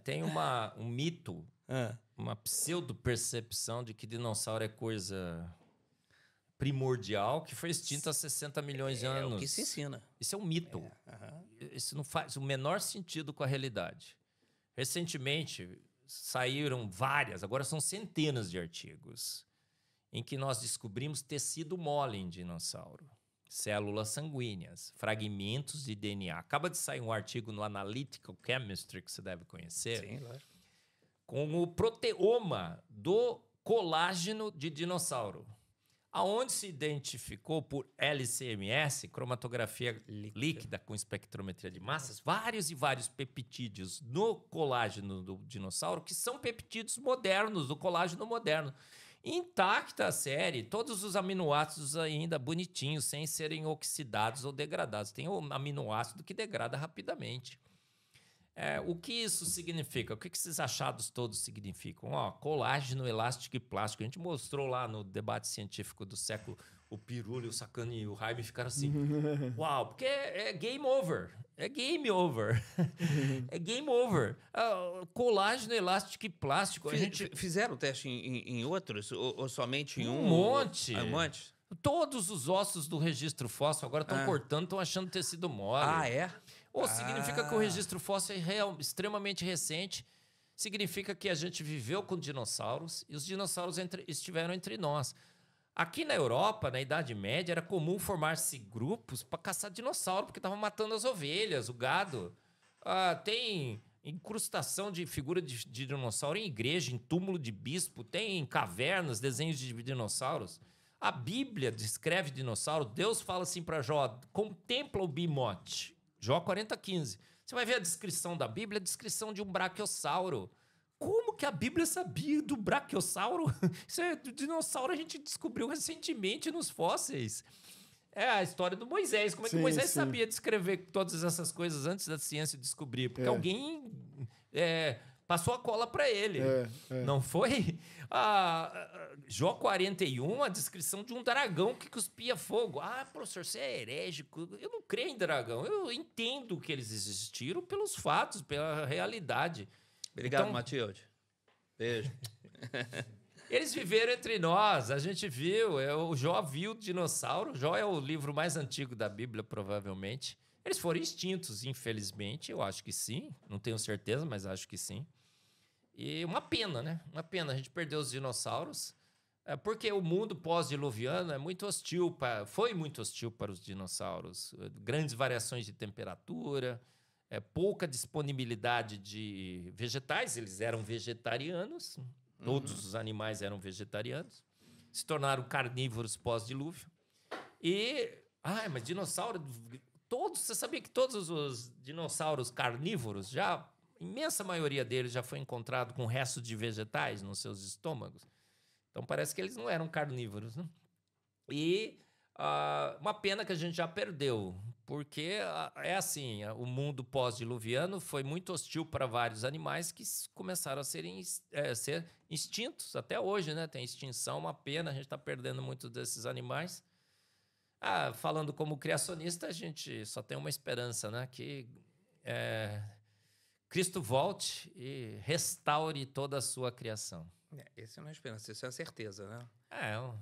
tem um mito, uma pseudo-percepção de que dinossauro é coisa primordial que foi extinta há 60 milhões de anos. É o que se ensina. Isso é um mito. Isso não faz o menor sentido com a realidade. Recentemente, saíram agora são centenas de artigos, em que nós descobrimos tecido mole em dinossauro, células sanguíneas, fragmentos de DNA. Acaba de sair um artigo no Analytical Chemistry, que você deve conhecer, sim, lógico, com o proteoma do colágeno de dinossauro, aonde se identificou por LC-MS, cromatografia líquida com espectrometria de massas, vários e vários peptídeos no colágeno do dinossauro, que são peptídeos modernos, do colágeno moderno. Intacta a série, todos os aminoácidos ainda bonitinhos, sem serem oxidados ou degradados. Tem um aminoácido que degrada rapidamente. O que isso significa? O que esses achados todos significam? Colágeno, elástico e plástico. A gente mostrou lá no debate científico do século, o Pirulli, o Sacani e o Jaime ficaram assim, uau, porque é game over. É game over. É game over. Colágeno, elástico e plástico. Fizeram o teste em outros? Ou somente em um? Um monte. Um monte? Todos os ossos do registro fóssil agora estão cortando, estão achando tecido mole. É? Significa que o registro fóssil é extremamente recente. Significa que a gente viveu com dinossauros e os dinossauros estiveram entre nós. Aqui na Europa, na Idade Média, era comum formar-se grupos para caçar dinossauro, porque estavam matando as ovelhas, o gado. Tem incrustação de figura de dinossauro em igreja, em túmulo de bispo, tem em cavernas desenhos de dinossauros. A Bíblia descreve dinossauro. Deus fala assim para Jó, contempla o bimote. Jó 40:15. Você vai ver a descrição da Bíblia, a descrição de um braquiossauro. Como que a Bíblia sabia do braquiossauro? Isso é do dinossauro, a gente descobriu recentemente nos fósseis. É a história do Moisés. Como é que Moisés sabia descrever todas essas coisas antes da ciência descobrir? Porque alguém passou a cola para ele. Não foi? Jó 41, a descrição de um dragão que cuspia fogo. Professor, você é herégico. Eu não creio em dragão. Eu entendo que eles existiram pelos fatos, pela realidade. Obrigado, Então, Matilde. Beijo. Eles viveram entre nós, a gente viu. O Jó viu o dinossauro. Jó é o livro mais antigo da Bíblia, provavelmente. Eles foram extintos, infelizmente. Eu acho que sim. Não tenho certeza, mas acho que sim. E uma pena, né? Uma pena. A gente perdeu os dinossauros. Porque o mundo pós-diluviano foi muito hostil para os dinossauros. Grandes variações de temperatura, pouca disponibilidade de vegetais. Eles eram vegetarianos. Todos os animais eram vegetarianos. Se tornaram carnívoros pós-dilúvio. Mas dinossauro... Você sabia que todos os dinossauros carnívoros, a imensa maioria deles já foi encontrado com restos de vegetais nos seus estômagos? Então parece que eles não eram carnívoros, né? E uma pena que a gente já perdeu, porque é assim, o mundo pós-diluviano foi muito hostil para vários animais que começaram a ser extintos até hoje, né? Tem extinção, uma pena, a gente está perdendo muitos desses animais. Falando como criacionista, a gente só tem uma esperança, né? Que Cristo volte e restaure toda a sua criação. Essa não é esperança, isso é a certeza, né?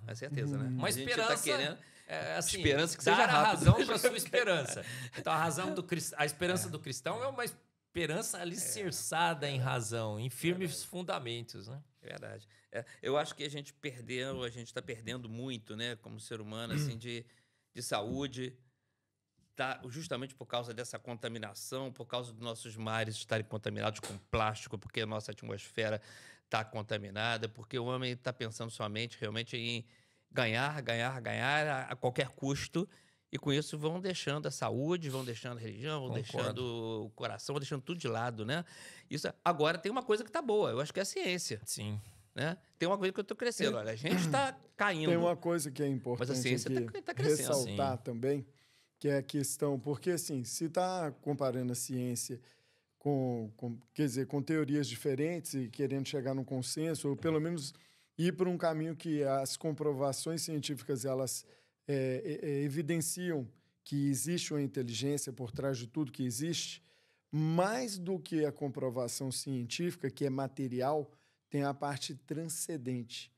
É certeza, né? uma A gente esperança. tá querendo Assim, esperança que dar seja a rápido. razão para sua esperança. Então, a esperança do cristão é uma esperança alicerçada em razão, em firmes fundamentos, né? É verdade. Eu acho que a gente está perdendo muito, né, como ser humano, assim, de saúde, justamente por causa dessa contaminação, por causa dos nossos mares estarem contaminados com plástico, porque a nossa atmosfera está contaminada, porque o homem está pensando somente realmente em ganhar a qualquer custo, e com isso vão deixando a saúde, vão deixando a religião, vão deixando o coração, vão deixando tudo de lado, né? Isso, agora tem uma coisa que está boa, eu acho que é a ciência. Sim. Né? Tem uma coisa que eu estou crescendo, olha, a gente está caindo. Tem uma coisa que é importante, mas a ciência tá crescendo, ressaltar também, que é a questão, porque assim, se está comparando a ciência quer dizer, com teorias diferentes e querendo chegar num consenso, ou pelo menos ir por um caminho que as comprovações científicas elas evidenciam que existe uma inteligência por trás de tudo que existe, mais do que a comprovação científica, que é material, tem a parte transcendente.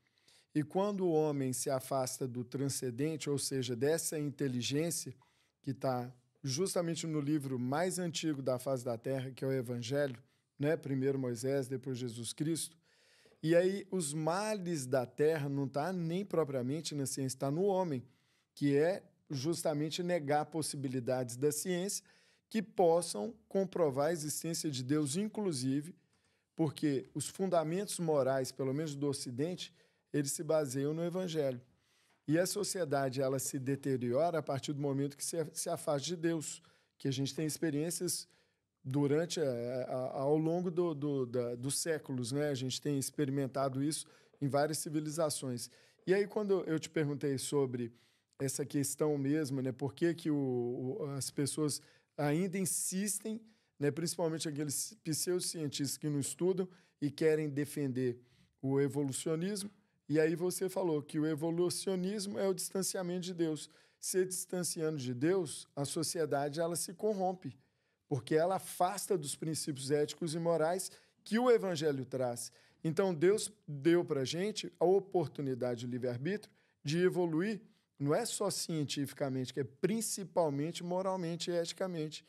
E quando o homem se afasta do transcendente, ou seja, dessa inteligência que está justamente no livro mais antigo da face da Terra, que é o Evangelho, né? Primeiro Moisés, depois Jesus Cristo. E aí os males da Terra não está nem propriamente na ciência, está no homem, que é justamente negar possibilidades da ciência que possam comprovar a existência de Deus, inclusive, porque os fundamentos morais, pelo menos do Ocidente, eles se baseiam no Evangelho. E a sociedade ela se deteriora a partir do momento que se afasta de Deus, que a gente tem experiências ao longo dos séculos, né? A gente tem experimentado isso em várias civilizações. E aí, quando eu te perguntei sobre essa questão mesmo, né? Por que as pessoas ainda insistem, né? Principalmente aqueles pseudocientistas que não estudam e querem defender o evolucionismo. E aí você falou que o evolucionismo é o distanciamento de Deus. Se distanciando de Deus, a sociedade ela se corrompe, porque ela afasta dos princípios éticos e morais que o Evangelho traz. Então, Deus deu para a gente a oportunidade de livre-arbítrio de evoluir, não é só cientificamente, que é principalmente moralmente e eticamente.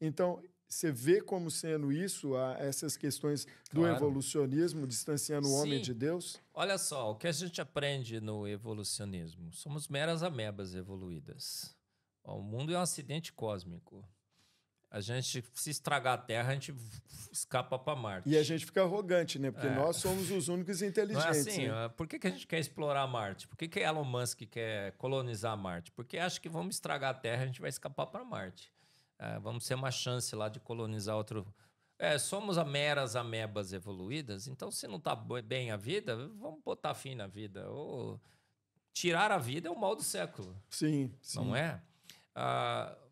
Então, você vê como sendo isso, essas questões do evolucionismo, distanciando o homem de Deus? Olha só, o que a gente aprende no evolucionismo? Somos meras amebas evoluídas. O mundo é um acidente cósmico. A gente, se estragar a Terra, a gente escapa para Marte. E a gente fica arrogante, né? Porque nós somos os únicos inteligentes. Não é assim? Né? Por que a gente quer explorar Marte? Por que Elon Musk quer colonizar Marte? Porque acha que vamos estragar a Terra, a gente vai escapar para Marte. Vamos ter uma chance lá de colonizar outro... somos meras amebas evoluídas, então se não está bem a vida, vamos botar fim na vida. Ou tirar a vida é o mal do século. Sim, sim. Não é?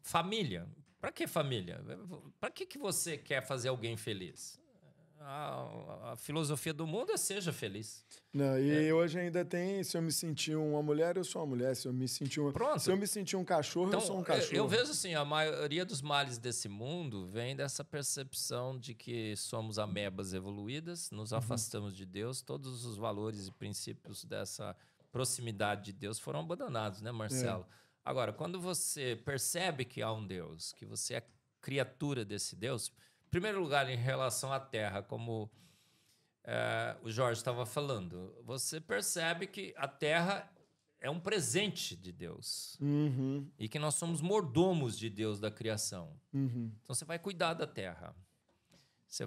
Família. Para que família? Para que você quer fazer alguém feliz? A filosofia do mundo é seja feliz. Não, e hoje ainda tem, se eu me sentir uma mulher, eu sou uma mulher. Se eu me sentir um cachorro, então, eu sou um cachorro. Eu vejo assim, a maioria dos males desse mundo vem dessa percepção de que somos amebas evoluídas, nos afastamos de Deus, todos os valores e princípios dessa proximidade de Deus foram abandonados, né, Marcelo? Agora, quando você percebe que há um Deus, que você é criatura desse Deus, em primeiro lugar, em relação à Terra, como o Jorge estava falando, você percebe que a Terra é um presente de Deus e que nós somos mordomos de Deus da criação. Então, você vai cuidar da Terra. Você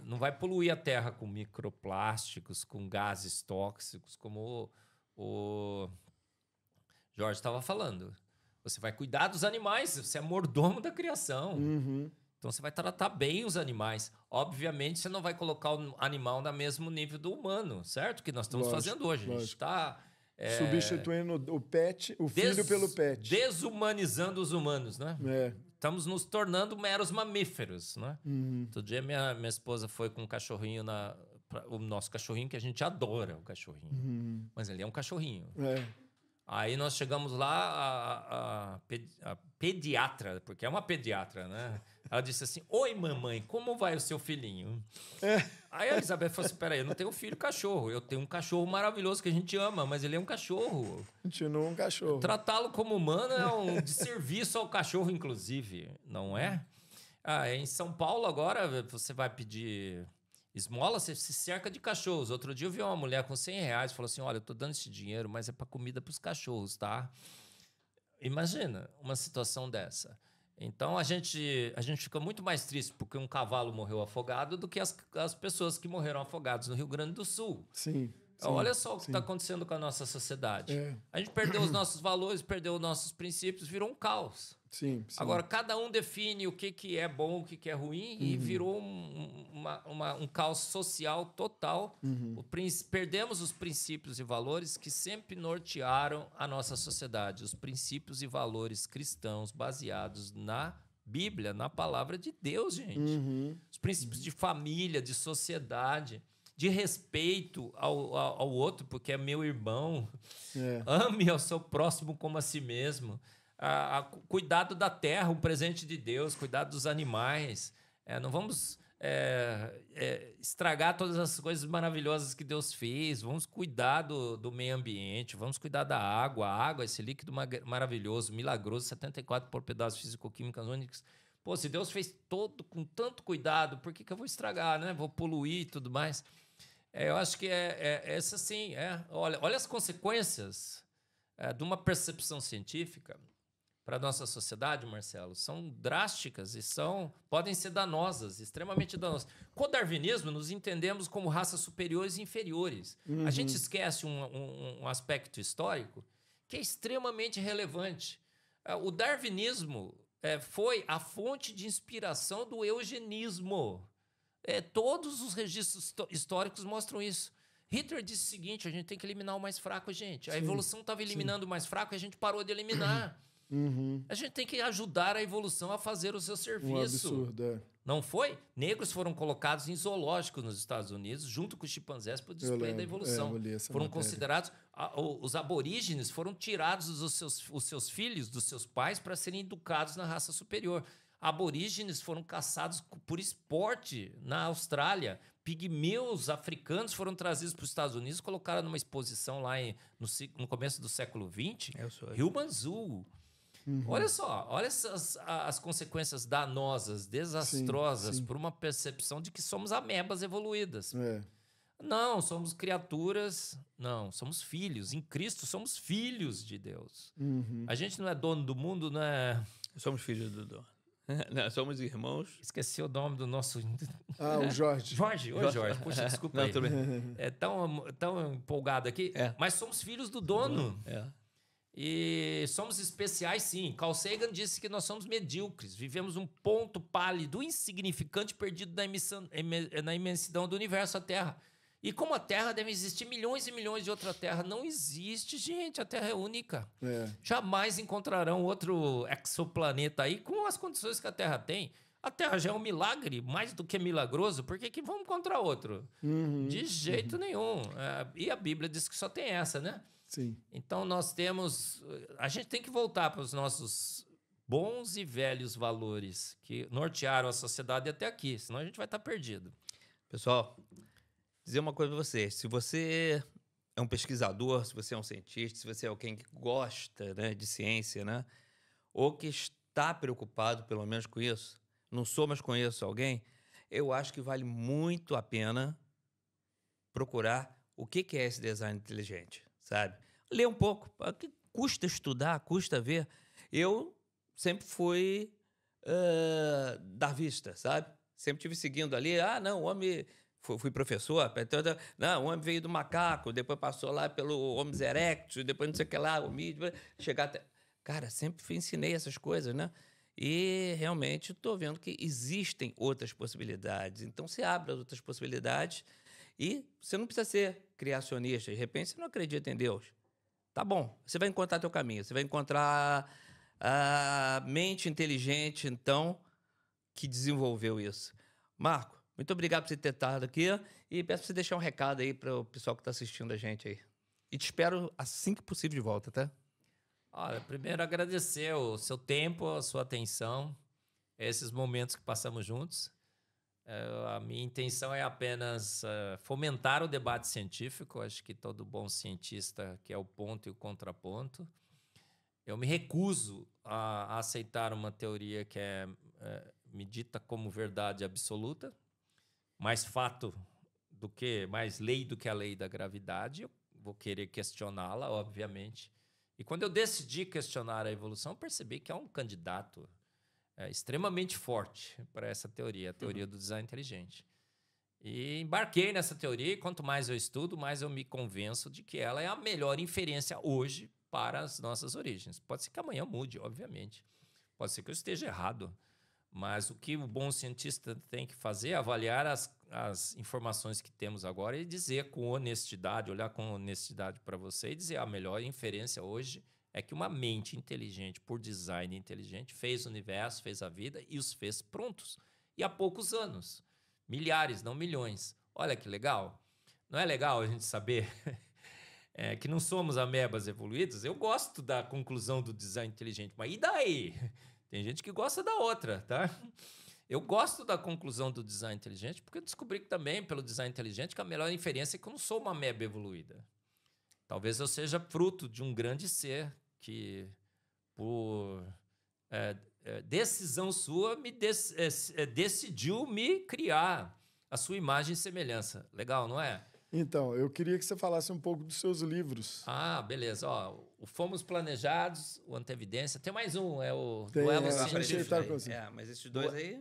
não vai poluir a Terra com microplásticos, com gases tóxicos, como o Jorge estava falando. Você vai cuidar dos animais, você é mordomo da criação. Então, você vai tratar bem os animais. Obviamente, você não vai colocar o animal no mesmo nível do humano, certo? Que nós estamos fazendo hoje. A gente está... substituindo o filho pelo pet. Deshumanizando os humanos, né? Estamos nos tornando meros mamíferos, né? Outro dia, minha esposa foi com um cachorrinho o nosso cachorrinho, que a gente adora o cachorrinho. Mas ele é um cachorrinho. Aí nós chegamos lá, a pediatra, porque é uma pediatra, né? Ela disse assim, oi, mamãe, como vai o seu filhinho? Aí a Elizabeth falou assim, peraí, eu não tenho filho cachorro, eu tenho um cachorro maravilhoso que a gente ama, mas ele é um cachorro. Continua um cachorro. Tratá-lo como humano é um desserviço ao cachorro, inclusive, não é? Em São Paulo agora, você vai pedir esmola, você se cerca de cachorros. Outro dia eu vi uma mulher com R$100 e falou assim, olha, eu tô dando esse dinheiro, mas é para comida para os cachorros, tá? Imagina uma situação dessa. Então a gente fica muito mais triste porque um cavalo morreu afogado do que as pessoas que morreram afogadas no Rio Grande do Sul. Sim. Olha só o que está acontecendo com a nossa sociedade. A gente perdeu os nossos valores, perdeu os nossos princípios, virou um caos. Sim. Agora, cada um define o que é bom, o que é ruim, e virou um caos social total. Perdemos os princípios e valores que sempre nortearam a nossa sociedade. Os princípios e valores cristãos baseados na Bíblia, na palavra de Deus, gente. Os princípios de família, de sociedade, de respeito ao outro, porque é meu irmão. Ame ao seu próximo como a si mesmo. Cuidado da terra, um presente de Deus, cuidado dos animais. Não vamos estragar todas as coisas maravilhosas que Deus fez. Vamos cuidar do meio ambiente, vamos cuidar da água. A água, esse líquido maravilhoso, milagroso, 74 propriedades físico-químicas únicas. Pô, se Deus fez todo com tanto cuidado, por que eu vou estragar, né? Vou poluir e tudo mais. Eu acho que essa sim. Olha as consequências de uma percepção científica para a nossa sociedade, Marcelo, são drásticas e podem ser danosas, extremamente danosas. Com o darwinismo, nos entendemos como raças superiores e inferiores. A gente esquece um aspecto histórico que é extremamente relevante. O darwinismo foi a fonte de inspiração do eugenismo. Todos os registros históricos mostram isso. Hitler disse o seguinte, a gente tem que eliminar o mais fraco, gente. A evolução estava eliminando o mais fraco e a gente parou de eliminar. A gente tem que ajudar a evolução a fazer o seu serviço. Um absurdo, Não foi? Negros foram colocados em zoológicos nos Estados Unidos, junto com os chimpanzés, para o display da evolução. Foram considerados... Os aborígenes foram tirados os seus filhos dos seus pais para serem educados na raça superior. Aborígenes foram caçados por esporte na Austrália. Pigmeus africanos foram trazidos para os Estados Unidos, colocaram numa exposição lá no começo do século XX. Rio Manzul. Olha só, olha as consequências danosas, desastrosas, por uma percepção de que somos amebas evoluídas. Não, somos criaturas, não, somos filhos. Em Cristo somos filhos de Deus. A gente não é dono do mundo, não é... Somos filhos do dono. Não, somos irmãos. Esqueci o nome do nosso... o Jorge. Jorge. Puxa, desculpa aí. É tão empolgado aqui. Mas somos filhos do dono. E somos especiais, sim. Carl Sagan disse que nós somos medíocres. Vivemos um ponto pálido, insignificante, perdido na imensidão do universo, a Terra. E como a Terra, deve existir milhões e milhões de outra Terra. Não existe, gente. A Terra é única. Jamais encontrarão outro exoplaneta aí com as condições que a Terra tem. A Terra já é um milagre, mais do que milagroso. Por que vamos encontrar outro? De jeito nenhum. E a Bíblia diz que só tem essa, né? Sim. Então a gente tem que voltar para os nossos bons e velhos valores que nortearam a sociedade até aqui, senão a gente vai estar perdido. Pessoal, dizer uma coisa para vocês, se você é um pesquisador, se você é um cientista, se você é alguém que gosta, né, de ciência, né, ou que está preocupado pelo menos com isso, não sou, mas conheço alguém, eu acho que vale muito a pena procurar o que é esse design inteligente. Sabe? Ler um pouco. Custa estudar, custa ver. Eu sempre fui darwinista, sabe? Sempre tive seguindo ali. Não, o homem... Fui professor. Não, o homem veio do macaco, depois passou lá pelo Homo erectus, depois não sei o que lá, o mídio, chegar até... Cara, sempre ensinei essas coisas, né? E realmente estou vendo que existem outras possibilidades. Então, se abre as outras possibilidades. E você não precisa ser criacionista. De repente, você não acredita em Deus. Tá bom, você vai encontrar teu caminho. Você vai encontrar a mente inteligente, então, que desenvolveu isso. Marco, muito obrigado por você ter estado aqui. E peço para você deixar um recado aí para o pessoal que está assistindo a gente aí. E te espero assim que possível de volta, tá? Olha, primeiro agradecer o seu tempo, a sua atenção, esses momentos que passamos juntos. A minha intenção é apenas fomentar o debate científico. Acho que todo bom cientista quer o ponto e o contraponto. Eu me recuso a aceitar uma teoria que me dita como verdade absoluta, mais fato do que, mais lei do que a lei da gravidade. Eu vou querer questioná-la, obviamente. E quando eu decidi questionar a evolução, eu percebi que há um candidato extremamente forte para essa teoria, a teoria do design inteligente. E embarquei nessa teoria, e quanto mais eu estudo, mais eu me convenço de que ela é a melhor inferência hoje para as nossas origens. Pode ser que amanhã mude, obviamente. Pode ser que eu esteja errado. Mas o que o bom cientista tem que fazer é avaliar as informações que temos agora e dizer com honestidade, olhar com honestidade para você e dizer a melhor inferência hoje é que uma mente inteligente, por design inteligente, fez o universo, fez a vida e os fez prontos. E há poucos anos. Milhares, não milhões. Olha que legal. Não é legal a gente saber que não somos amebas evoluídas? Eu gosto da conclusão do design inteligente, mas e daí? Tem gente que gosta da outra, tá? Eu gosto da conclusão do design inteligente porque eu descobri que também, pelo design inteligente, que a melhor inferência é que eu não sou uma ameba evoluída. Talvez eu seja fruto de um grande ser que, por decisão sua, decidiu me criar a sua imagem e semelhança. Legal, não é? Então, eu queria que você falasse um pouco dos seus livros. Ah, beleza. Ó, o Fomos Planejados, o Antevidência. Tem mais um, é o Tem, Duelo Científico. Mas esses dois aí...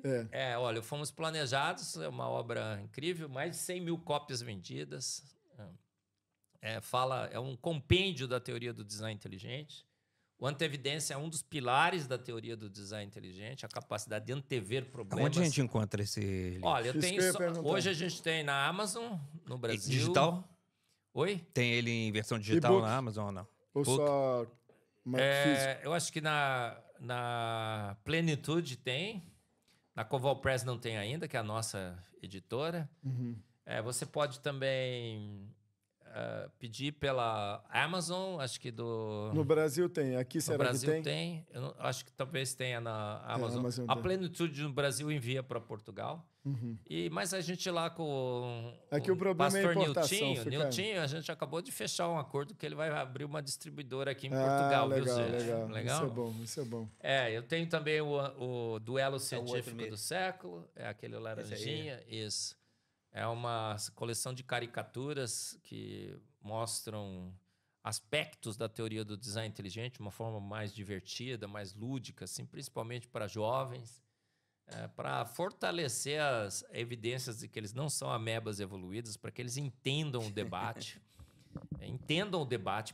Olha, o Fomos Planejados é uma obra incrível, mais de 100 mil cópias vendidas. É um compêndio da teoria do design inteligente. O Antevidência é um dos pilares da teoria do design inteligente, a capacidade de antever problemas. Onde a gente encontra esse livro? Olha, hoje a gente tem na Amazon, no Brasil. Digital? Oi? Tem ele em versão digital na Amazon ou não? Ou só físico? Eu acho que na Plenitude tem. Na Coval Press não tem ainda, que é a nossa editora. Uhum. Você pode também... pedir pela Amazon, acho que No Brasil tem, aqui será que tem? No Brasil tem? Eu acho que talvez tenha na Amazon. A Plenitude no Brasil envia para Portugal. Uhum. Mas a gente lá com aqui o problema pastor é a importação. Niltinho, a gente acabou de fechar um acordo que ele vai abrir uma distribuidora aqui em Portugal. Legal, viu, legal. Isso é bom. Eu tenho também o Duelo Científico do Século, é aquele laranjinha, isso. É uma coleção de caricaturas que mostram aspectos da teoria do design inteligente de uma forma mais divertida, mais lúdica, assim, principalmente para jovens, para fortalecer as evidências de que eles não são amebas evoluídas, para que eles entendam o debate,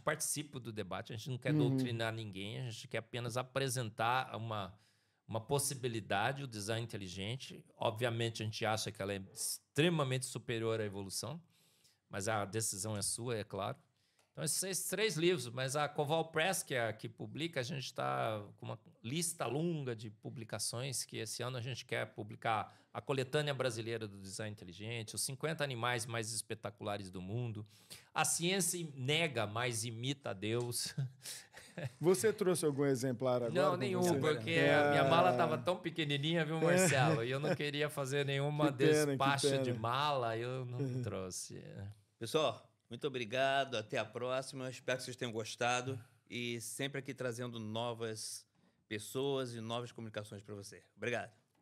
participem do debate. A gente não quer doutrinar ninguém, a gente quer apenas apresentar uma possibilidade, o design inteligente. Obviamente, a gente acha que ela é extremamente superior à evolução, mas a decisão é sua, é claro. Então, esses 3 livros, mas a Coval Press, que é a que publica, a gente está com uma lista longa de publicações, que esse ano a gente quer publicar a Coletânea Brasileira do Design Inteligente, os 50 animais mais espetaculares do mundo, a ciência nega, mas imita a Deus. Você trouxe algum exemplar agora? Não, nenhum, porque a minha mala estava tão pequenininha, viu, Marcelo? E eu não queria fazer nenhuma despacho de mala, eu não trouxe. Pessoal, muito obrigado, até a próxima. Espero que vocês tenham gostado e sempre aqui trazendo novas pessoas e novas comunicações para você. Obrigado.